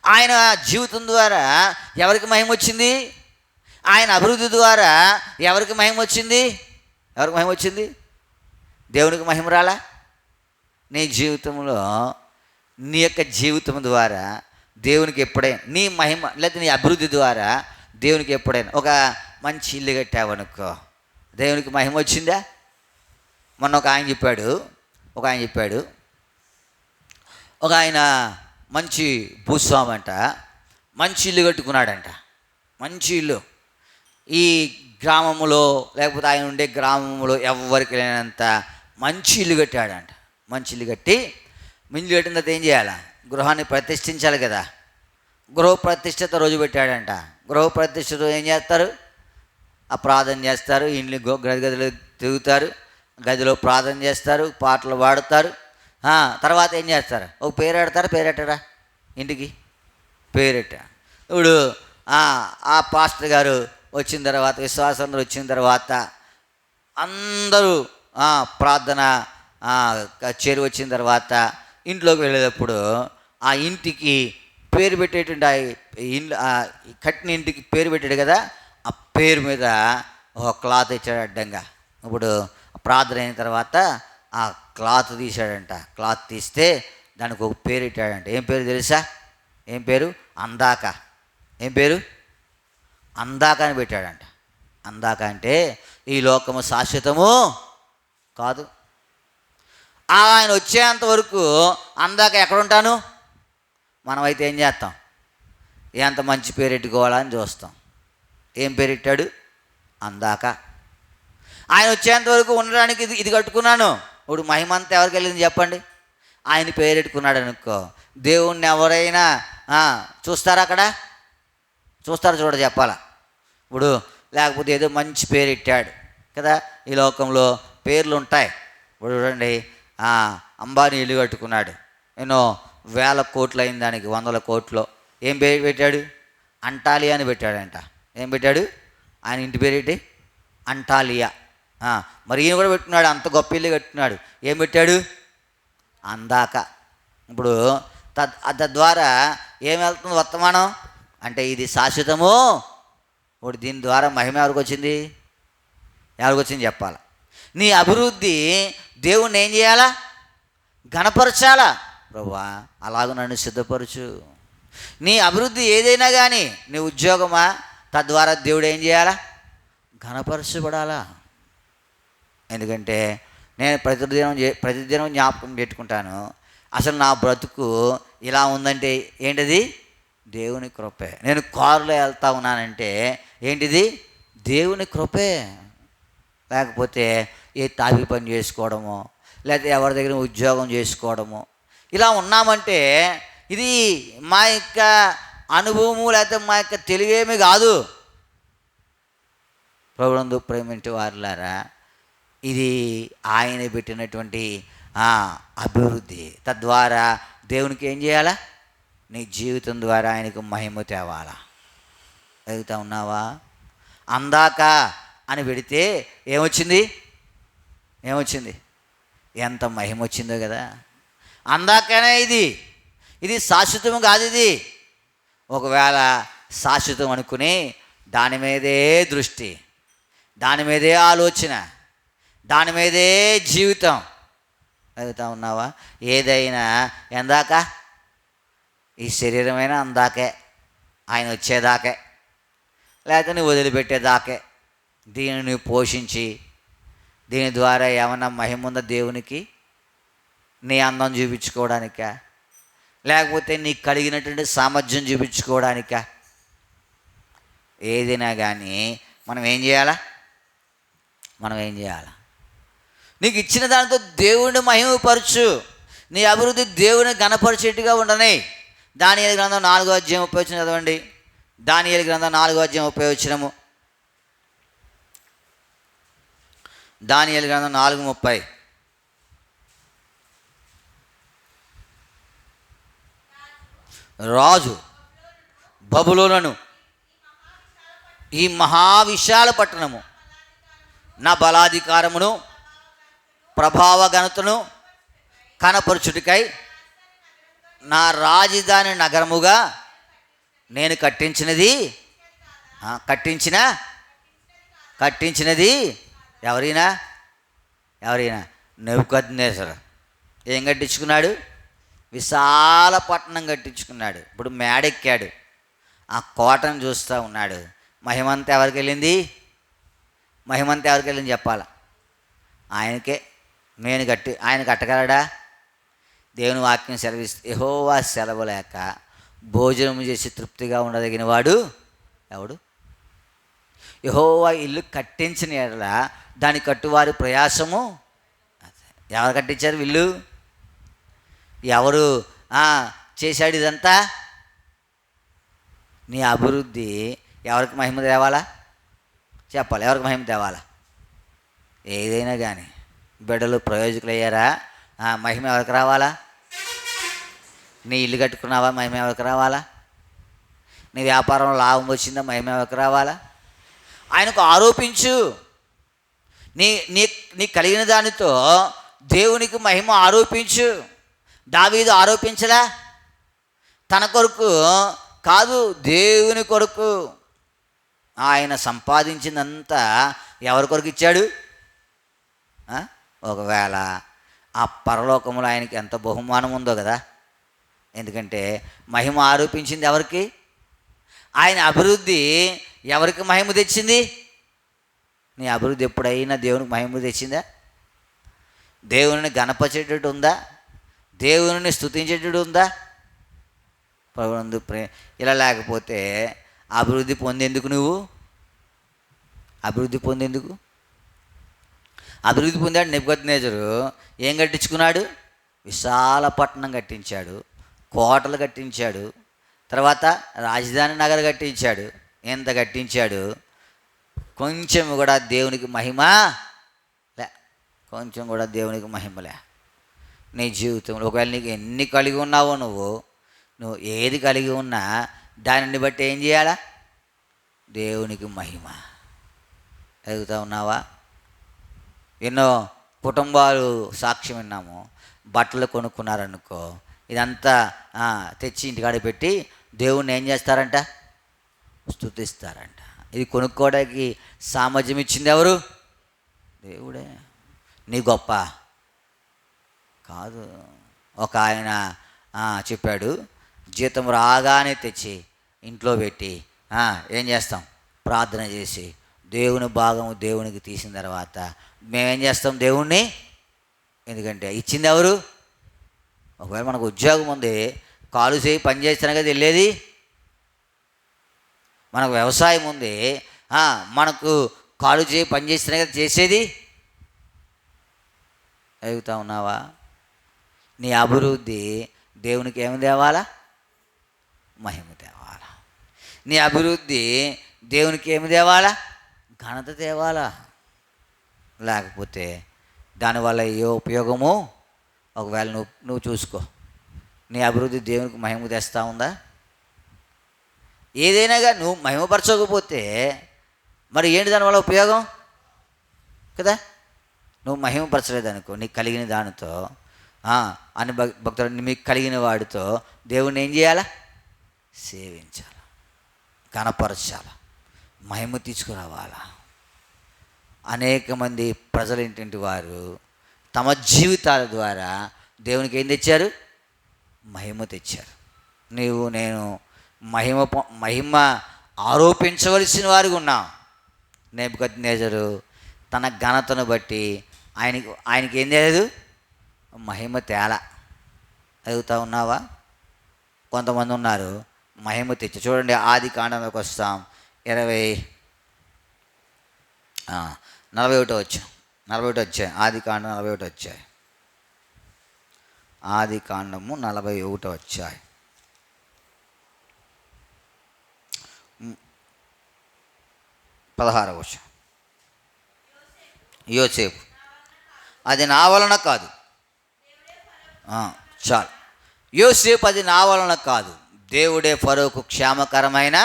ఆయన జీవితం ద్వారా ఎవరికి మహిమ వచ్చింది? ఆయన అభివృద్ధి ద్వారా ఎవరికి మహిమ వచ్చింది? దేవునికి మహిమ రాలా? నీ జీవితంలో నీ యొక్క జీవితం ద్వారా దేవునికి ఎప్పుడైనా నీ మహిమ, లేదా నీ అభివృద్ధి ద్వారా దేవునికి ఎప్పుడైనా ఒక మంచి ఇల్లు కట్టావనుకో, దేవునికి మహిమ వచ్చిందా? మొన్న ఒక ఆయన చెప్పాడు, ఒక ఆయన మంచి భూస్వామి అంట, మంచి ఇల్లు కట్టుకున్నాడంట. మంచి ఇల్లు ఈ గ్రామంలో, లేకపోతే ఆయన ఉండే గ్రామంలో ఎవ్వరికి లేనంత మంచి ఇల్లు కట్టాడంట. మంచి ఇల్లు కట్టిన తర్వాత ఏం చేయాలి? గృహాన్ని ప్రతిష్ఠించాలి కదా. గృహ ప్రతిష్ఠిత రోజు పెట్టాడంట. గృహ ప్రతిష్ఠిత ఏం చేస్తారు? ఆ ప్రార్థన చేస్తారు, ఇంట్లో గదిలో తిరుగుతారు, గదిలో ప్రార్థన చేస్తారు, పాటలు పాడుతారు. తర్వాత ఏం చేస్తారు? ఒక పేరెట్టారా ఇంటికి పేరెట్ట. ఇప్పుడు ఆ పాస్టర్ గారు వచ్చిన తర్వాత, విశ్వాసందరూ వచ్చిన తర్వాత అందరూ ప్రార్థన చేరి వచ్చిన తర్వాత ఇంట్లోకి వెళ్ళేటప్పుడు ఆ ఇంటికి పేరు పెట్టేటువంటి ఇల్లు, కట్టిన ఇంటికి పేరు పెట్టాడు కదా, ఆ పేరు మీద ఒక క్లాత్ ఇచ్చాడు అడ్డంగా. ఇప్పుడు ప్రార్థన అయిన తర్వాత ఆ క్లాత్ తీశాడంట. క్లాత్ తీస్తే దానికి ఒక పేరు పెట్టాడంట. ఏం పేరు తెలుసా? ఏం పేరు? అందాక. ఏం పేరు? అందాక అని పెట్టాడంట. అందాక అంటే ఈ లోకము శాశ్వతము కాదు. ఆయన వచ్చేంత వరకు అందాక ఎక్కడుంటాను? మనమైతే ఏం చేస్తాం? ఎంత మంచి పేరు పెట్టుకోవాలని చూస్తాం. ఏం పేరు పెట్టాడు? అందాక. ఆయన వచ్చేంత వరకు ఉండడానికి ఇది కట్టుకున్నాను. ఇప్పుడు మహిమ అంతా ఎవరికి వెళ్ళింది చెప్పండి? ఆయన పేరు పెట్టుకున్నాడు అనుకో, దేవుణ్ణి ఎవరైనా చూస్తారా? అక్కడ చూస్తారా? చూడ చెప్పాలా. ఇప్పుడు లేకపోతే ఏదో మంచి పేరు పెట్టాడు కదా. ఈ లోకంలో పేర్లు ఉంటాయి. ఇప్పుడు చూడండి, అంబానీ ఇల్లు కట్టుకున్నాడు, ఎన్నో వేల కోట్లు అయిన దానికి, 100 కోట్లు. ఏం పేరు పెట్టాడు? అంటాలియా అని పెట్టాడంట. ఏం పెట్టాడు? ఆయన ఇంటి పేరు ఏంటి? అంటాలియా. మరి ఈయన కూడా పెట్టుకున్నాడు, అంత గొప్ప ఇల్లు కట్టుకున్నాడు. ఏం పెట్టాడు? అందాక. ఇప్పుడు తద్వారా ఏం వెళ్తుంది వర్తమానం అంటే ఇది శాశ్వతము. ఇప్పుడు దీని ద్వారా మహిమ ఎవరికి వచ్చింది చెప్పాలి. నీ అభివృద్ధి దేవుణ్ణి ఏం చేయాలా? ఘనపరచాలా. ప్రభువా అలాగ నన్ను సిద్ధపరచు. నీ అభివృద్ధి ఏదైనా కానీ, నీ ఉద్యోగమా, తద్వారా దేవుడు ఏం చేయాలా? ఘనపరచబడాలా. ఎందుకంటే నేను ప్రతిదినం జ్ఞాపకం పెట్టుకుంటాను, అసలు నా బ్రతుకు ఇలా ఉందంటే ఏంటిది? దేవుని కృపే. నేను కారులో వెళ్తా ఉన్నానంటే ఏంటిది? దేవుని కృపే. లేకపోతే ఏ తాపి పని చేసుకోవడమో, లేకపోతే ఎవరి దగ్గర ఉద్యోగం చేసుకోవడమో, ఇలా ఉన్నామంటే ఇది మా యొక్క అనుభవము లేకపోతే మా యొక్క తెలివేమీ కాదు. ప్రభువునందు ప్రేమించే వారులారా, ఇది ఆయన పెట్టినటువంటి అభివృద్ధి. తద్వారా దేవునికి ఏం చేయాలా? నీ జీవితం ద్వారా ఆయనకు మహిమ తేవాలా. అడుగుతా ఉన్నావా? అందాక అని పెడితే ఏమొచ్చింది? ఎంత మహిమ వచ్చిందో కదా. అందాకనే ఇది శాశ్వతం కాదు. ఇది ఒకవేళ శాశ్వతం అనుకుని దాని మీదే దృష్టి, దాని మీదే ఆలోచన, దాని మీదే జీవితం. అడుగుతా ఉన్నావా? ఏదైనా ఎందాక? ఈ శరీరమైనా అందాకే, ఆయన వచ్చేదాకే, లేకపోతే నువ్వు వదిలిపెట్టేదాకే. దీనిని పోషించి దీని ద్వారా ఏమన్నా మహిమ ఉందా దేవునికి? నీ అందం చూపించుకోవడానికా, లేకపోతే నీకు కలిగినటువంటి సామర్థ్యం చూపించుకోవడానికా? ఏదైనా కానీ మనం ఏం చేయాలా? నీకు ఇచ్చిన దానితో దేవుడిని మహిమపరచు. నీ అభివృద్ధి దేవుని ఘనపరిచేట్టుగా ఉండని. దానియేలు గ్రంథం 4వ అధ్యాయం 30 వచనం చదవండి. దానియేలు గ్రంథం 4వ అధ్యాయం 30 వచనము. దానియేలు గ్రంథం 4:30. రాజు బబులోనును, ఈ మహావిశాల పట్టణము, నా బలాధికారమును ప్రభావ ఘనతను కనపరచుటికై నా రాజధాని నగరముగా నేను కట్టించినది ఎవరైనా నెబుకద్నెజరు ఏం కట్టించుకున్నాడు? విశాల పట్టణం కట్టించుకున్నాడు. ఇప్పుడు మేడెక్కాడు, ఆ కోటను చూస్తూ ఉన్నాడు. మహిమంతా ఎవరికి వెళ్ళింది? చెప్పాలా? ఆయనకే. ఆయన కట్టగలడా? దేవుని వాక్యం సెలవిస్తే, యెహోవా సెలవు లేక భోజనం చేసి తృప్తిగా ఉండదగిన వాడు ఎవడు? యెహోవా ఇల్లు కట్టించిన ఎడల దాని కట్టువారి ప్రయాసము. ఎవరు కట్టించారు? వీళ్ళు. ఎవరు చేశాడు ఇదంతా? నీ అభివృద్ధి ఎవరికి మహిమ తేవాలా? చెప్పాలి. ఎవరికి మహిమ తేవాలా? ఏదైనా కానీ బిడ్డలు ప్రయోజకులు అయ్యారా? మహిమ ఎవరికి రావాలా? నీ ఇల్లు కట్టుకున్నావా? మహిమ ఎవరికి రావాలా? నీ వ్యాపారంలో లాభం వచ్చిందా? మహిమ ఎవరికి రావాలా? ఆయనకు ఆరోపించు. నీ కలిగిన దానితో దేవునికి మహిమ ఆరోపించు. దావీదు ఆరోపించలా? తన కొరకు కాదు, దేవుని కొరకు. ఆయన సంపాదించిందంతా ఎవరి కొరకు ఇచ్చాడు? ఒకవేళ ఆ పరలోకములో ఆయనకి ఎంత బహుమానం ఉందో కదా. ఎందుకంటే మహిమ ఆరోపించింది ఎవరికి? ఆయన అభివృద్ధి ఎవరికి మహిమ తెచ్చింది? నీ అభివృద్ధి ఎప్పుడైనా దేవునికి మహిమ తెచ్చిందా? దేవుని గణపరిచేటట్టు ఉందా? దేవుని స్తుతించేటట్టు ఉందా? ప్రభువునందు ఇలా లేకపోతే అభివృద్ధి పొందేందుకు అభివృద్ధి పొందాడు నెబుకద్నెజరు. ఏం కట్టించుకున్నాడు? విశాల పట్టణం కట్టించాడు, కోటలు కట్టించాడు, తర్వాత రాజధాని నగరం కట్టించాడు. ఎంత కట్టించాడు? కొంచెం కూడా దేవునికి మహిమలే. నీ జీవితంలో ఒకవేళ నీకు ఎన్ని కలిగి ఉన్నావో నువ్వు ఏది కలిగి ఉన్నా దానిని బట్టి ఏం చేయాలా? దేవునికి మహిమ. ఎదుగుతూ ఉన్నావా? ఎన్నో కుటుంబాలు సాక్ష్యం విన్నాము. బట్టలు కొనుక్కున్నారనుకో, ఇదంతా తెచ్చి ఇంటికాడ పెట్టి దేవుణ్ణి ఏం చేస్తారంట? స్తుతిస్తారంట. ఇది కొనుక్కోవడానికి సామర్థ్యం ఇచ్చింది ఎవరు? దేవుడే. నీ గొప్ప? కాదు. ఒక ఆయన చెప్పాడు, జీతం రాగానే తెచ్చి ఇంట్లో పెట్టి ఏం చేస్తాం, ప్రార్థన చేసి దేవుని భాగం దేవునికి తీసిన తర్వాత మేమేం చేస్తాం దేవుణ్ణి, ఎందుకంటే ఇచ్చింది ఎవరు? ఒకవేళ మనకు ఉద్యోగం ఉంది, కాలు చేయి పని చేస్తేనే కదా వెళ్ళేది. మనకు వ్యవసాయం ఉంది, మనకు కాలు చేయి పని చేస్తేనే కదా చేసేది. అడుగుతా ఉన్నావా? నీ అభివృద్ధి దేవునికి ఏమి తేవాలా? మహిమ తేవాలా. నీ అభివృద్ధి దేవునికి ఏమి తేవాలా? ఘనత తేవాలా. లేకపోతే దానివల్ల ఏ ఉపయోగము? ఒకవేళ నువ్వు చూసుకో, నీ అభివృద్ధి దేవునికి మహిమ తెస్తా ఉందా? ఏదైనాగా నువ్వు మహిమపరచకపోతే మరి ఏంటి దానివల్ల ఉపయోగం కదా? నువ్వు మహిమపరచలేదనుకో, నీకు కలిగిన దానితో అని భక్తుడు మీకు కలిగిన వాడితో దేవుణ్ణి ఏం చేయాలా? సేవించాలి, కనపరచాలి, మహిమ తీసుకురావాలా. అనేక మంది ప్రజలు ఏంటంటే వారు తమ జీవితాల ద్వారా దేవునికి ఏం తెచ్చారు? మహిమ తెచ్చారు. నీవు నేను మహిమ ఆరోపించవలసిన వారికి ఉన్నాం. నెబుకద్నెజరు తన ఘనతను బట్టి ఆయనకి ఏం తెలియదు, మహిమ తేలా. అడుగుతా ఉన్నావా? కొంతమంది ఉన్నారు మహిమ తెచ్చి. చూడండి, ఆది కాండంలోకి వస్తాం, 41 వచ్చాయి. ఆది కాండం 41 వచ్చాయి. ఆది కాండము 41 వచ్చాయి. 16వ వచనం. యోసేపు, అది నా వలన కాదు. చాలు. యోసేపు, అది నా వలన కాదు, దేవుడే ఫరోకు క్షేమకరమైన.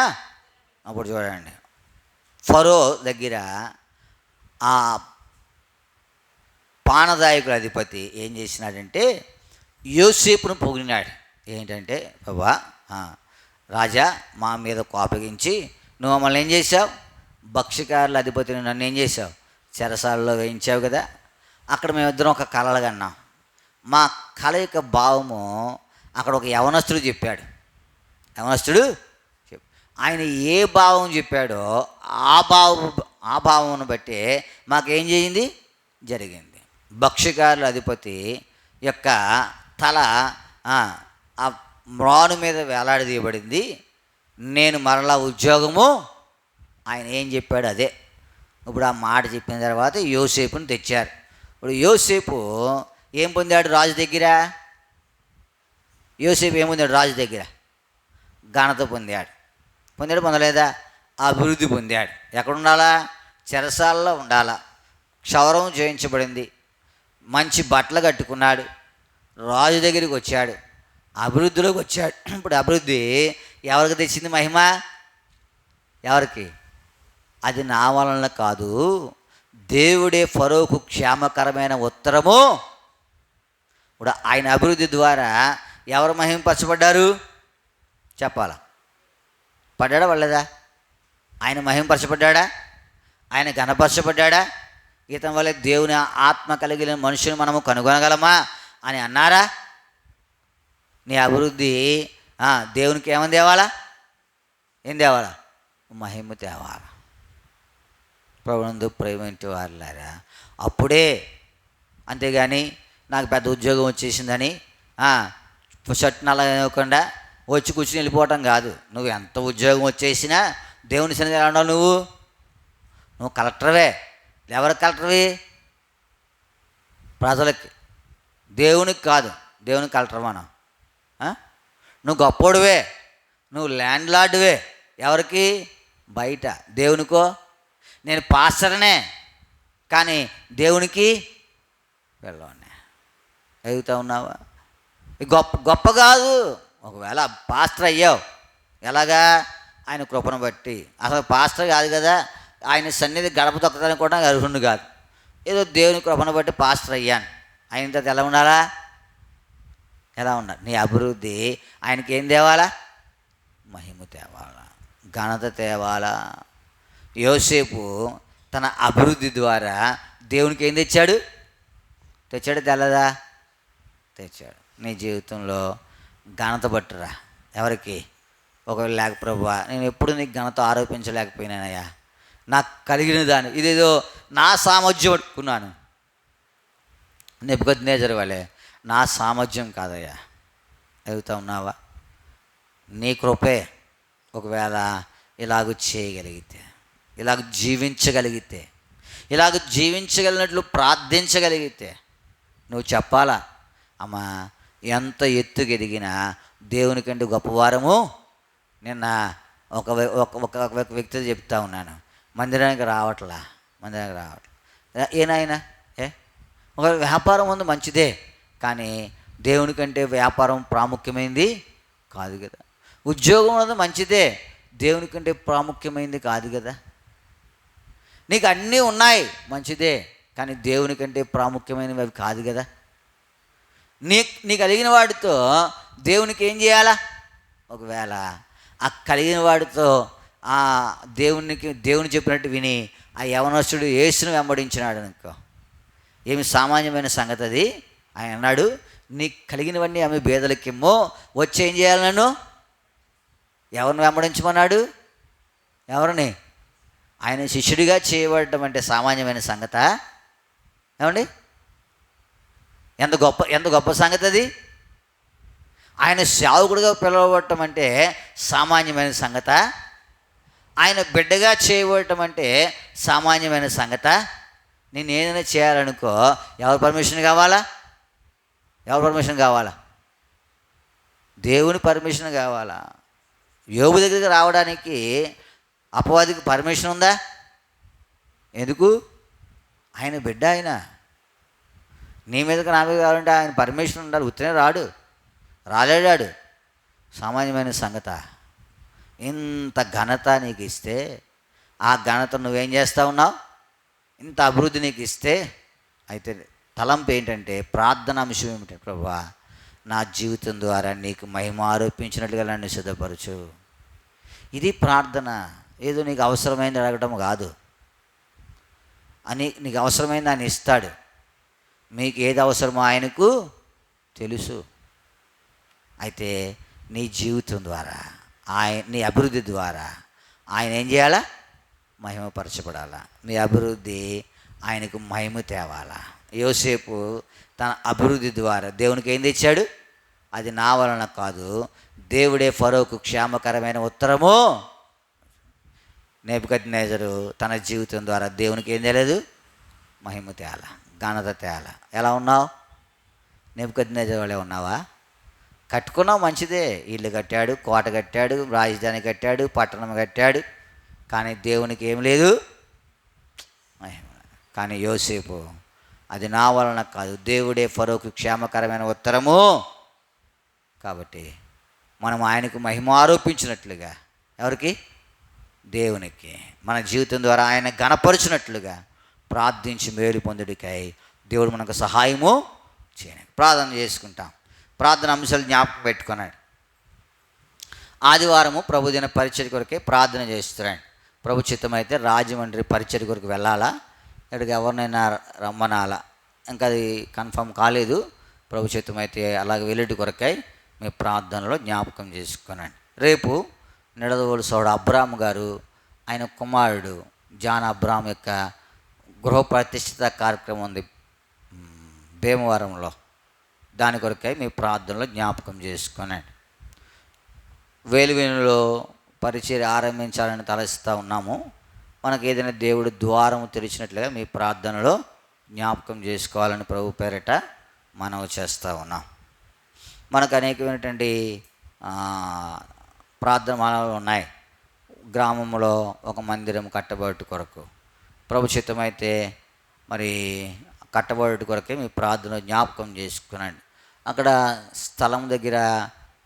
అప్పుడు చూడండి, ఫరో దగ్గర ఆ పానదాయకుల అధిపతి ఏం చేసినాడంటే యోసేపును పొగిడినాడు. ఏంటంటే, బాబా రాజా మా మీద కోపగించి నువ్వు మమ్మల్ని ఏం చేసావు? భక్ష్యకారుల అధిపతిని నన్ను ఏం చేసావు? చెరసాలలో వేయించావు కదా. అక్కడ మేమిద్దరం ఒక కలలు కన్నాం. మా కళ యొక్క భావము అక్కడ ఒక యవనస్తుడు చెప్పాడు. ఆయన ఏ భావం చెప్పాడో ఆ భావమును బట్టి మాకేం జరిగింది. భక్ష్యకారుల అధిపతి యొక్క తల ఆ మ్రాను మీద వేలాడదీయబడింది. నేను మరలా ఉద్యోగము, ఆయన ఏం చెప్పాడు అదే. ఇప్పుడు ఆ మాట చెప్పిన తర్వాత యోసేపుని తెచ్చారు. ఇప్పుడు యోసేపు ఏం పొందాడు రాజు దగ్గర? యోసేపు ఏం పొందాడు రాజు దగ్గర? ఘనత పొందలేదా? అభివృద్ధి పొందాడు. ఎక్కడ ఉండాలా? చెరసాలలో ఉండాలా. క్షౌరం చేయించబడింది, మంచి బట్టలు కట్టుకున్నాడు, రాజు దగ్గరికి వచ్చాడు, అభివృద్ధిలోకి వచ్చాడు. ఇప్పుడు అభివృద్ధి ఎవరికి తెచ్చింది మహిమ? ఎవరికి? అది నా వలన కాదు, దేవుడే ఫరోకు క్షేమకరమైన ఉత్తరము. ఇప్పుడు ఆయన అభివృద్ధి ద్వారా ఎవరు మహిమపరచబడ్డారు? చెప్పాలా? పడ్డాడా పడలేదా? ఆయన మహిమపరచబడ్డా? ఆయన ఘనపరచబడ్డా? ఇతని వల్ల దేవుని ఆత్మ కలిగిన మనుషుని మనము కనుగొనగలమా అని అన్నారా? నీ అభివృద్ధి దేవునికి ఏమని తేవాలా? ఏం తేవాలా? మహిమ తేవాలా. ప్రభునందు ప్రేమించే వారులారా, అప్పుడే. అంతేగాని నాకు పెద్ద ఉద్యోగం వచ్చేసిందని షర్ట్ నల్ల ఇవ్వకుండా వచ్చి కూర్చుని వెళ్ళిపోవటం కాదు. నువ్వు ఎంత ఉద్యోగం వచ్చేసినా దేవుని సన్నిధి ఎలా ఉండాలి? నువ్వు కలెక్టర్వే. ఎవరికి కలెక్టర్వి? ప్రజలకి, దేవునికి కాదు. దేవునికి కలెక్టర్ మనం. నువ్వు గొప్పోడివే, నువ్వు ల్యాండ్ లార్డ్వే. ఎవరికి? బయట. దేవునికో? నేను పాస్టర్నే కానీ దేవునికి వెళ్ళవనే. ఎదుగుతా ఉన్నావా? గొప్ప కాదు. ఒకవేళ పాస్టర్ అయ్యావు, ఎలాగా? ఆయన కృపను బట్టి. అసలు పాస్టర్ కాదు కదా, ఆయన సన్నిధి గడప తొక్కడానికి కూడా అర్హుడు కాదు. ఏదో దేవుని కృపను బట్టి పాస్టర్ అయ్యాను. ఆయన తర్వాత ఎలా ఉండాలా? నీ అభివృద్ధి ఆయనకి ఏం తేవాలా? మహిమ తేవాలా, ఘనత తేవాలా. యోసేపు తన అభివృద్ధి ద్వారా దేవునికి ఏం తెచ్చాడు? తెల్లదా? తెచ్చాడు. నీ జీవితంలో ఘనత పట్టురా. ఎవరికి? ఒకవేళ లేక ప్రభువా, నేను ఎప్పుడు నీకు ఘనత ఆరోపించలేకపోయినానయ్యా, నాకు కలిగిన దాన్ని ఇదేదో నా సామర్థ్యం పట్టుకున్నాను. నెబుకద్నెజరు వలె నా సామర్థ్యం కాదయ్యా. ఎదుగుతా ఉన్నావా? నీ కృపే. ఒకవేళ ఇలాగ చేయగలిగితే, ఇలాగ జీవించగలిగితే, ఇలాగ జీవించగలిగినట్లు ప్రార్థించగలిగితే నువ్వు చెప్పాలా, అమ్మా ఎంత ఎత్తుకు ఎదిగినా దేవుని కంటే గొప్పవారము. నిన్న ఒక వ్యక్తి చెప్తా ఉన్నాను, మందిరానికి రావట్లా. ఏనాయనా ఒక వ్యాపారం ఉంది, మంచిదే, కానీ దేవుని కంటే వ్యాపారం ప్రాముఖ్యమైంది కాదు కదా. ఉద్యోగం ఉన్నది మంచిదే, దేవుని కంటే ప్రాముఖ్యమైంది కాదు కదా. నీకు అన్నీ ఉన్నాయి, మంచిదే, కానీ దేవుని కంటే ప్రాముఖ్యమైనవి అవి కాదు కదా. నీ కలిగిన వాడితో దేవునికి ఏం చేయాలా? ఒకవేళ ఆ కలిగిన వాడితో దేవుని చెప్పినట్టు విని ఆ యవనస్తుడు యేసును వెంబడించినాడు అనుకో, ఏమి సామాన్యమైన సంగతి అది. ఆయన అన్నాడు, నీకు కలిగినవన్నీ ఆమె బేదలకిమ్మో, వచ్చి ఏం చేయాలి? నన్ను ఎవరిని వెంబడించమన్నాడు? ఎవరిని? ఆయన శిష్యుడిగా చేయబడటం అంటే సామాన్యమైన సంగత? ఏమండి, ఎంత గొప్ప సంగతి అది. ఆయన సేవకుడిగా పిలువబడటం అంటే సామాన్యమైన సంగత? ఆయన బిడ్డగా చేయబడటం అంటే సామాన్యమైన సంగత? నేను ఏదైనా చేయాలనుకో, ఎవరి పర్మిషన్ కావాలా? ఎవరి పర్మిషన్ కావాలా? దేవుని పర్మిషన్ కావాలా. యోబు దగ్గరికి రావడానికి అపవాదికి పర్మిషన్ ఉందా? ఎందుకు? ఆయన బిడ్డ. ఆయన నీ మీదకి నా మీద కావాలంటే ఆయన పర్మిషన్ ఉండాలి. ఉత్తనే రాలేడాడు. సామాన్యమైన సంగత. ఇంత ఘనత నీకు ఇస్తే, ఆ ఘనత నువ్వేం చేస్తూ ఉన్నావు? ఇంత అభివృద్ధి నీకు ఇస్తే, అయితే తలంపు ఏంటంటే, ప్రార్థన అంశం ఏమిటంటే, ప్రభువా నా జీవితం ద్వారా నీకు మహిమ ఆరోపించినట్లుగా నన్ను సిద్ధపరచు. ఇది ప్రార్థన. ఏదో నీకు అవసరమైంది అడగడం కాదు. నీకు అవసరమైంది ఆయన ఇస్తాడు. మీకు ఏది అవసరమో ఆయనకు తెలుసు. అయితే నీ జీవితం ద్వారా, నీ అభివృద్ధి ద్వారా ఆయన ఏం చేయాలా? మహిమపరచబడాలా. నీ అభివృద్ధి ఆయనకు మహిమ తేవాలా. యోసేపు తన అభివృద్ధి ద్వారా దేవునికి ఏం తెచ్చాడు? అది నా వలన కాదు, దేవుడే ఫరోకు క్షేమకరమైన ఉత్తరము. నెబుకద్నెజరు తన జీవితం ద్వారా దేవునికి ఏం తెలియదు? మహిమ తేల, ఘనత తేల. ఎలా ఉన్నావు? నెబుకద్నెజరు వాళ్ళే ఉన్నావా? కట్టుకున్నావు, మంచిదే. ఇల్లు కట్టాడు, కోట కట్టాడు, రాజధాని కట్టాడు, పట్టణం కట్టాడు, కానీ దేవునికి ఏం లేదు మహిమ. కానీ యోసేపు అది నా వలన కాదు, దేవుడే ఫరోకు క్షేమకరమైన ఉత్తరము. కాబట్టి మనం ఆయనకు మహిమ ఆరోపించినట్లుగా, ఎవరికి? దేవునికి. మన జీవితం ద్వారా ఆయన ఘనపరిచినట్లుగా ప్రార్థించి మేలు పొందుడికై దేవుడు మనకు సహాయము చేయను. ప్రార్థన చేసుకుంటాం. ప్రార్థన అంశాలు జ్ఞాపకం పెట్టుకున్నాడు. ఆదివారము ప్రభుదిన పరిచర్య కొరకే ప్రార్థన చేస్తున్నాడు. ప్రభు చిత్తమైతే రాజమండ్రి పరిచర్య కొరకు వెళ్ళాలా, ఇక్కడికి ఎవరినైనా రమ్మనాలా, ఇంకా అది కన్ఫర్మ్ కాలేదు. ప్రభు చిత్తమైతే అలాగే వెళ్ళేటి కొరకై మీ ప్రార్థనలో జ్ఞాపకం చేసుకున్నాను. రేపు నిడదవోలు సోడు అబ్రామ్ గారు, ఆయన కుమారుడు జాన్ అబ్రామ్ యొక్క గృహ ప్రతిష్ఠిత కార్యక్రమం ఉంది భీమవరంలో. దాని కొరకై మీ ప్రార్థనలో జ్ఞాపకం చేసుకున్నాను. వేలువేలులో పరిచర్య ఆరంభించాలని తలస్తూ ఉన్నాము. మనకు ఏదైనా దేవుడు ద్వారము తెరిచినట్లుగా మీ ప్రార్థనలో జ్ఞాపకం చేసుకోవాలని ప్రభు పేరిట మనవి చేస్తూ ఉన్నాం. మనకు అనేకమైనటువంటి ప్రార్థన మానవులు ఉన్నాయి. గ్రామంలో ఒక మందిరం కట్టబడి కొరకు ప్రభు చిత్తమైతే మరి కట్టబడి కొరకే మీ ప్రార్థన జ్ఞాపకం చేసుకున్నాండి. అక్కడ స్థలం దగ్గర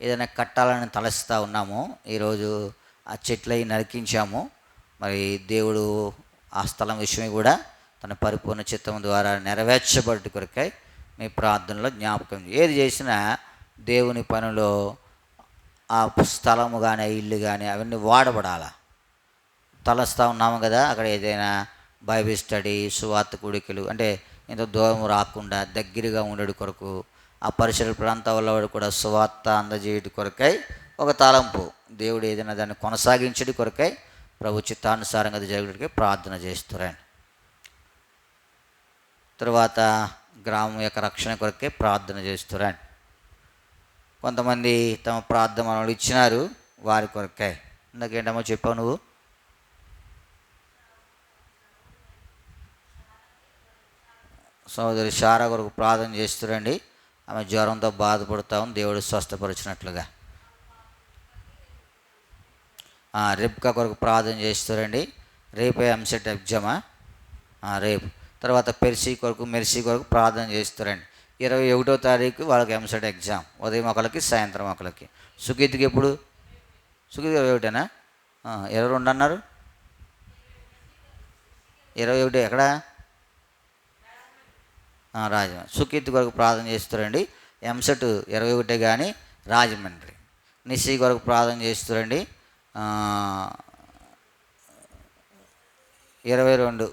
ఏదైనా కట్టాలని తలస్తూ ఉన్నాము. ఈరోజు ఆ చెట్లు అవి నరికించాము. మరి దేవుడు ఆ స్థలం విషయమై కూడా తన పరిపూర్ణ చిత్తం ద్వారా నెరవేర్చబడి కొరకై మీ ప్రార్థనలో జ్ఞాపకం. ఏది చేసినా దేవుని పనిలో ఆ స్థలము కానీ ఇల్లు కానీ అవన్నీ వాడబడాల. తలస్తూ ఉన్నాము కదా, అక్కడ ఏదైనా బైబిల్ స్టడీ, సువార్త కూడికలు అంటే ఇంత దూరం రాకుండా దగ్గరగా ఉండడు కొరకు ఆ పరిసర ప్రాంతాల వాడు కూడా సువార్త అందజేయటి కొరకై ఒక తలంపు, దేవుడు ఏదైనా దాన్ని కొనసాగించడి కొరకై ప్రభు చిత్తానుసారంగా అది జరగడానికి ప్రార్థన చేస్తున్నారండి. తర్వాత గ్రామం యొక్క రక్షణ కొరకే ప్రార్థన చేస్తున్నారండి. కొంతమంది తమ ప్రార్థన మనలు ఇచ్చినారు వారి కొరకే. ఇందాకేంటమ్మో చెప్పావు నువ్వు? సోదరి షారా కొరకు ప్రార్థన చేస్తురండి. ఆమె జ్వరంతో బాధపడతాం, దేవుడు స్వస్థపరిచినట్లుగా. రెబ్కా కొరకు ప్రార్థన చేస్తురండి. రేపే ఎంసెట్ ఎగ్జామా? రేపు. తర్వాత మెర్సీ కొరకు ప్రార్థన చేస్తారండి. 21వ తారీఖు వాళ్ళకి ఎంసెట్ ఎగ్జామ్, ఉదయం ఒకరికి సాయంత్రం ఒకరికి. సుగీత్కి ఎప్పుడు? సుగీత్ 21ఏనా? 22 అన్నారు. 21 ఎక్కడ? రాజమండ్రి. సుకీర్తి కొరకు ప్రార్థన చేస్తారండి. ఎంసెట్ 21 కానీ రాజమండ్రి. నిశ్చయి కొరకు ప్రార్థన చేస్తారండి. 22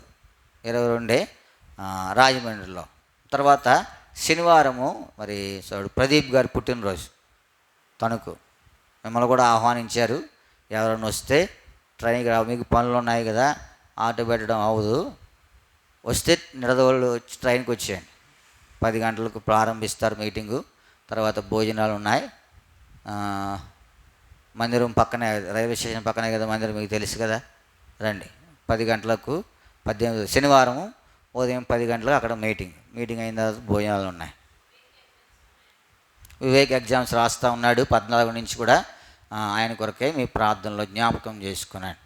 రాజమండ్రిలో. తర్వాత శనివారము మరి ప్రదీప్ గారి పుట్టినరోజు తణుకు. మిమ్మల్ని కూడా ఆహ్వానించారు. ఎవరైనా వస్తే ట్రైన్కి మీకు పనులు ఉన్నాయి కదా, ఆటో పెట్టడం అవ్వదు, వస్తే నిడదవోళ్ళు ట్రైన్కి వచ్చేయండి. 10 గంటలకు ప్రారంభిస్తారు మీటింగు. తర్వాత భోజనాలు ఉన్నాయి. మందిరం పక్కనే, రైల్వే స్టేషన్ పక్కనే కదా మందిరం, మీకు తెలుసు కదా. రండి. 10 గంటలకు 18 శనివారము ఉదయం 10 గంటలకు అక్కడ మీటింగ్ అయిన తర్వాత భోజనాలు ఉన్నాయి. వివేక్ ఎగ్జామ్స్ రాస్తూ ఉన్నాడు 14 నుంచి కూడా. ఆయన కొరకే మీ ప్రార్థనలో జ్ఞాపకం చేసుకున్నాడు.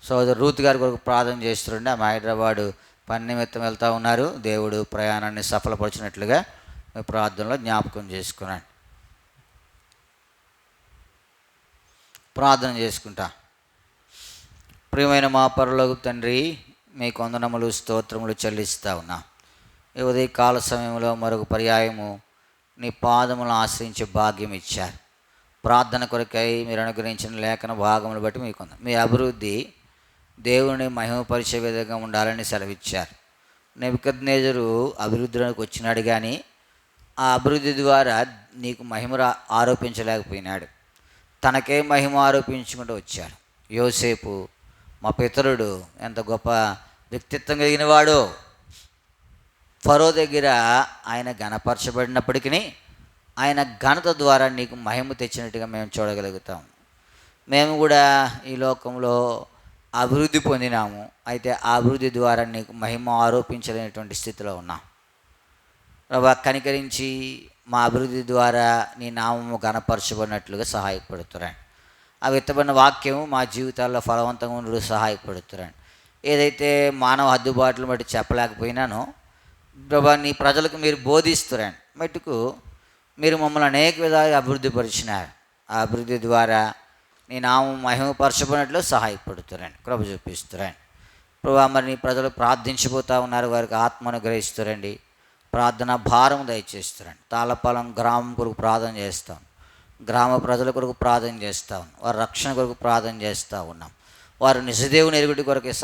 సోదరు రూత్ గారి కొరకు ప్రార్థన చేస్తుండే. ఆమె హైదరాబాదు పని నిమిత్తం వెళ్తూ ఉన్నారు. దేవుడు ప్రయాణాన్ని సఫలపరిచినట్లుగా మీ ప్రార్థనలో జ్ఞాపకం చేసుకున్నాను. ప్రార్థన చేసుకుంటా. ప్రియమైన మా పరలోక తండ్రి, మీకు వందనములు స్తోత్రములు చెల్లిస్తూ ఉన్నా. ఈ ఉదయకాల సమయంలో మరొక పర్యాయము నీ పాదములను ఆశ్రయించే భాగ్యం ఇచ్చారు. ప్రార్థన కొరకై మీరు అనుగ్రహించిన లేఖన భాగములు బట్టి మీకు మీ అభివృద్ధి దేవుని మహిమపరిచే విధంగా ఉండాలని సెలవిచ్చారు. నెబుకద్నెజరు అభివృద్ధిలోకి వచ్చినాడు, కానీ ఆ అభివృద్ధి ద్వారా నీకు మహిమ ఆరోపించలేకపోయినాడు. తనకే మహిమ ఆరోపించుకుంటూ వచ్చాడు. యోసేపు మా పితరుడు ఎంత గొప్ప వ్యక్తిత్వం కలిగిన వాడో, ఫరో దగ్గర ఆయన ఘనపరచబడినప్పటికీ ఆయన ఘనత ద్వారా నీకు మహిమ తెచ్చినట్టుగా మేము చూడగలుగుతాం. మేము కూడా ఈ లోకంలో అభివృద్ధి పొందినాము. అయితే ఆ అభివృద్ధి ద్వారా నీకు మహిమ ఆరోపించలేనటువంటి స్థితిలో ఉన్నాం. ప్రభా, కనికరించి మా అభివృద్ధి ద్వారా నీ నామము ఘనపరచబడినట్లుగా సహాయపడుతున్నాను. ఆ విత్తబడిన వాక్యము మా జీవితాల్లో ఫలవంతంగా ఉండడం సహాయపడుతున్నాను. ఏదైతే మానవ హద్దుబాట్లను బట్టి చెప్పలేకపోయినానో ప్రభా, నీ ప్రజలకు మీరు బోధిస్తున్నాను మట్టుకు మీరు మమ్మల్ని అనేక విధాలుగా అభివృద్ధి పరిచినారు. ఆ అభివృద్ధి ద్వారా నీ నామం మహిమపరచబడినట్లు సహాయపడుతున్నాను, కృప చూపిస్తున్నాను. ప్రభా, మరి నీ ప్రజలు ప్రార్థించిపోతూ ఉన్నారు, వారికి ఆత్మను గ్రహిస్తురండి. ప్రార్థన భారం దయచేస్తారండి. తాళపాలెం గ్రామం కొరకు ప్రార్థన చేస్తాం, గ్రామ ప్రజల కొరకు ప్రార్థన చేస్తాం, వారి రక్షణ కొరకు ప్రార్థన చేస్తూ ఉన్నాం. వారు నిజదేవుని ఎరుగుడి కొరకే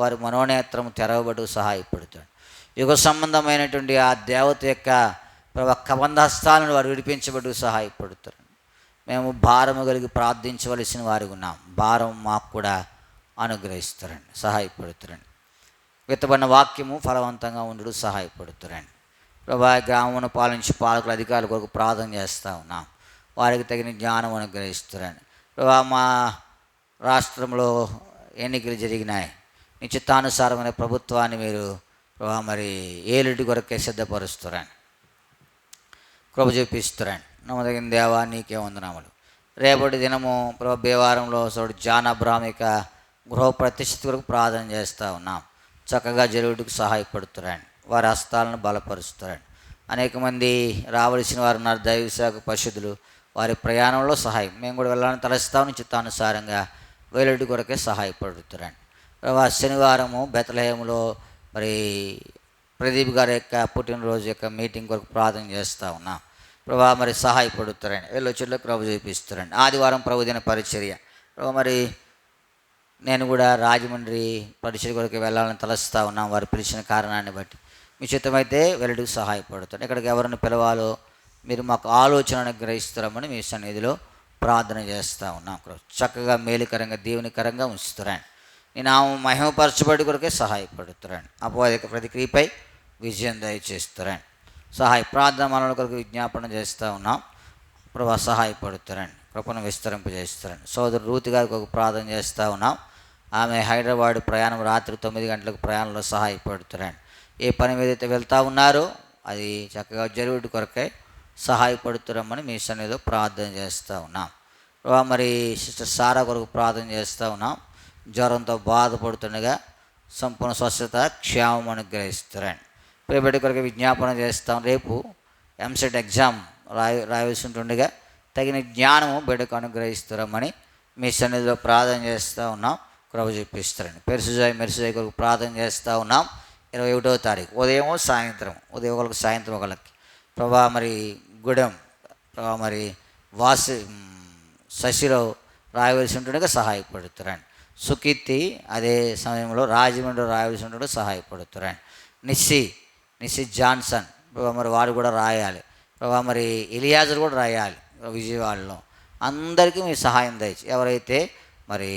వారి మనోనేత్రము తెరవబడు సహాయపడుతాడు. యుగ సంబంధమైనటువంటి ఆ దేవత యొక్క కబంధస్థాలను వారు విడిపించబడు సహాయపడుతారు. మేము భారము కలిగి ప్రార్థించవలసిన వారు ఉన్నాం. భారం మాకు కూడా అనుగ్రహిస్తారండి, సహాయపడుతారండి. విత్తబడిన వాక్యము ఫలవంతంగా ఉండడు సహాయపడుతారండి. ప్రభా, గ్రామమును పాలించి పాలకుల అధికారుల కొరకు ప్రార్థన చేస్తూ ఉన్నాం. వారికి తగిన జ్ఞానం అనుగ్రహిస్తారండి. ప్రభా, మా రాష్ట్రంలో ఎన్నికలు జరిగినాయి. నీ చిత్తానుసారమైన ప్రభుత్వాన్ని మీరు ప్రభా మరి ఏలుటి కొరకే సిద్ధపరుస్తారండి, కృప చూపిస్తారండి. నమ్మదగిన దేవా, నీకే వందనములు. రేపటి దినము ప్రభా బేవారంలో జాన్ అబ్రాహ్మిక గృహ ప్రతిష్ఠిత వరకు ప్రార్థన చేస్తూ ఉన్నాం. చక్కగా జరుగుటకు సహాయపడుతున్నారండి, వారి హస్తాలను బలపరుస్తారండి. అనేక మంది రావలసిన వారు ఉన్నారు, దైవశాఖ పరిశుద్ధులు. వారి ప్రయాణంలో సహాయం మేము కూడా వెళ్ళాలని తలస్తామని చిత్తానుసారంగా వేలుడి కొరకే సహాయపడుతున్నారండి. శనివారము బెత్లెహేములో మరి ప్రదీప్ గారి యొక్క పుట్టినరోజు యొక్క మీటింగ్ కొరకు ప్రార్థన చేస్తూ ఉన్నాం. ప్రభా మరి సహాయపడుతారండి, వెళ్ళొచ్చులో ప్రభు చూపిస్తారండి. ఆదివారం ప్రభుదిన పరిచర్య ప్రభు మరి నేను కూడా రాజమండ్రి పరిచయ కొరకు వెళ్ళాలని తలస్తూ ఉన్నాం, వారు పిలిచిన కారణాన్ని బట్టి. మీ చిత్తమైతే వెళ్ళడానికి సహాయపడుతాను. ఎక్కడికి ఎవరిని పిలవాలో మీరు మాకు ఆలోచన అనుగ్రహిస్తారమని మీ సన్నిధిలో ప్రార్థన చేస్తూ ఉన్నాం. చక్కగా మేలుకరంగా దేవునికరంగా ఉంచుతారండి. నేను మహిమపరచబడి కొరకే సహాయపడుతారండి. అపవాదిక ప్రతిక్రియపై విజయం దయచేస్తారండి. ప్రార్థన మనల కొరకు విజ్ఞాపన చేస్తూ ఉన్నాం. ప్రభా సహాయపడుతారండి, కృపను విస్తరింపజేస్తారండి. సోదరు రూత్ గారికి ఒక ప్రార్థన చేస్తూ ఉన్నాం. ఆమె హైదరాబాద్ ప్రయాణం రాత్రి 9 గంటలకు ప్రయాణంలో సహాయపడుతారండి. ఏ పని మీద అయితే వెళ్తూ ఉన్నారో అది చక్కగా జరుగుడు కొరకై సహాయపడుతురమ్మని మీ సన్నిధిలో ప్రార్థన చేస్తూ ఉన్నాం. మరి సిస్టర్ సారా కొరకు ప్రార్థన చేస్తూ ఉన్నాం. జ్వరంతో బాధపడుతుండగా సంపూర్ణ స్వస్థత క్షేమం అనుగ్రహిస్తారండి. ప్రియబిడ్డ కొరకు విజ్ఞాపన చేస్తాం. రేపు ఎంసెట్ ఎగ్జామ్ రాయవలసి ఉంటుండగా తగిన జ్ఞానము బిడ్డకు అనుగ్రహిస్తారమ్మని మీ సన్నిధిలో ప్రార్థన చేస్తూ ఉన్నాం. కృప చూపిస్తారండి. మెర్సుజాయ్ కొరకు ప్రార్థన చేస్తూ ఉన్నాం. 21వ తారీఖు ఉదయం ఒకరికి సాయంత్రం ఒకరికి. ప్రభా మరి గుడెం మరి శశిరావు రాయవలసి ఉంటుండగా సహాయపడుతారండి. సుకీర్తి అదే సమయంలో రాజమండ్రి రాయవలసి ఉంటుండగా సహాయపడుతారండి. నిస్సి జాన్సన్ మరి వారు కూడా రాయాలి. మరి ఎలియాజర్ కూడా రాయాలి విజయవాడలో. అందరికీ మీ సహాయం దయచి ఎవరైతే మరి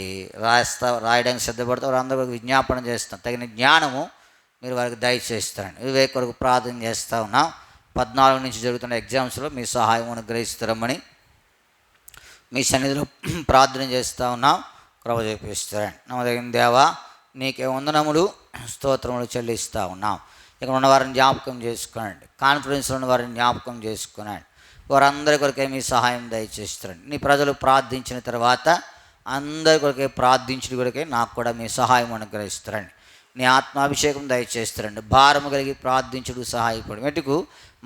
రాయడానికి సిద్ధపడతారో వారందరూ విజ్ఞాపన చేస్తాం. తగిన జ్ఞానము మీరు వారికి దయచేస్తారండి. వివేక్ కొరకు ప్రార్థన చేస్తూ ఉన్నాం. 14 నుంచి జరుగుతున్న ఎగ్జామ్స్లో మీ సహాయం అనుగ్రహిస్తారమ్మని మీ సన్నిధిలో ప్రార్థన చేస్తూ ఉన్నాం. కృప చూపిస్తారండి. నమ్మదగిన దేవా నీకే వందనములు స్తోత్రములు చెల్లిస్తూ ఉన్నాం. ఇక్కడ ఉన్న వారిని జ్ఞాపకం చేసుకోనండి. కాన్ఫరెన్స్లో ఉన్న వారిని జ్ఞాపకం చేసుకునండి. వారందరి కొరకే మీ సహాయం దయచేస్తారండి. నీ ప్రజలు ప్రార్థించిన తర్వాత అందరి కొరకే ప్రార్థించిన కొరకే నాకు కూడా మీ సహాయం అనుగ్రహిస్తారండి. నీ ఆత్మాభిషేకం దయచేస్తారండి. భారము కలిగి ప్రార్థించుడు సహాయపడు మెటుకు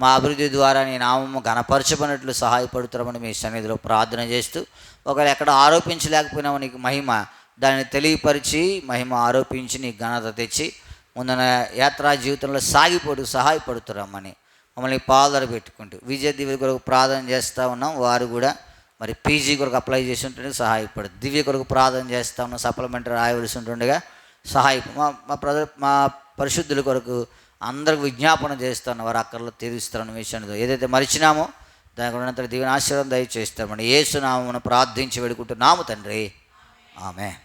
మా అభివృద్ధి ద్వారా నీ నామము ఘనపరచబడినట్లు సహాయపడుతారమని మీ సన్నిధిలో ప్రార్థన చేస్తూ, ఒకవేళ ఎక్కడ ఆరోపించలేకపోయినామో నీకు మహిమ దాన్ని తెలియపరిచి మహిమ ఆరోపించి నీ ఘనత తెచ్చి ముందున యాత్రా జీవితంలో సాగిపోటు సహాయపడుతురమ్మని మమ్మల్ని పాదర పెట్టుకుంటూ విజయ దివ్య కొరకు ప్రార్థన చేస్తూ ఉన్నాం. వారు కూడా మరి పీజీ కొరకు అప్లై చేసి ఉంటుండే సహాయపడు. దివ్య కొరకు ప్రార్థన చేస్తూ ఉన్నాం. సప్లిమెంటరీ రాయవలసి ఉంటుండగా మా పరిశుద్ధుల కొరకు అందరికి విజ్ఞాపన చేస్తాను. వారు అక్కర్లో తీరుస్తారన్న విషయంలో ఏదైతే మరిచినామో దానికి ఉన్నంత దీవెన ఆశీర్వాదం దయచేస్తామని యేసు నామమున ప్రార్థించి వేడుకుంటున్నాము తండ్రి. ఆమేన్.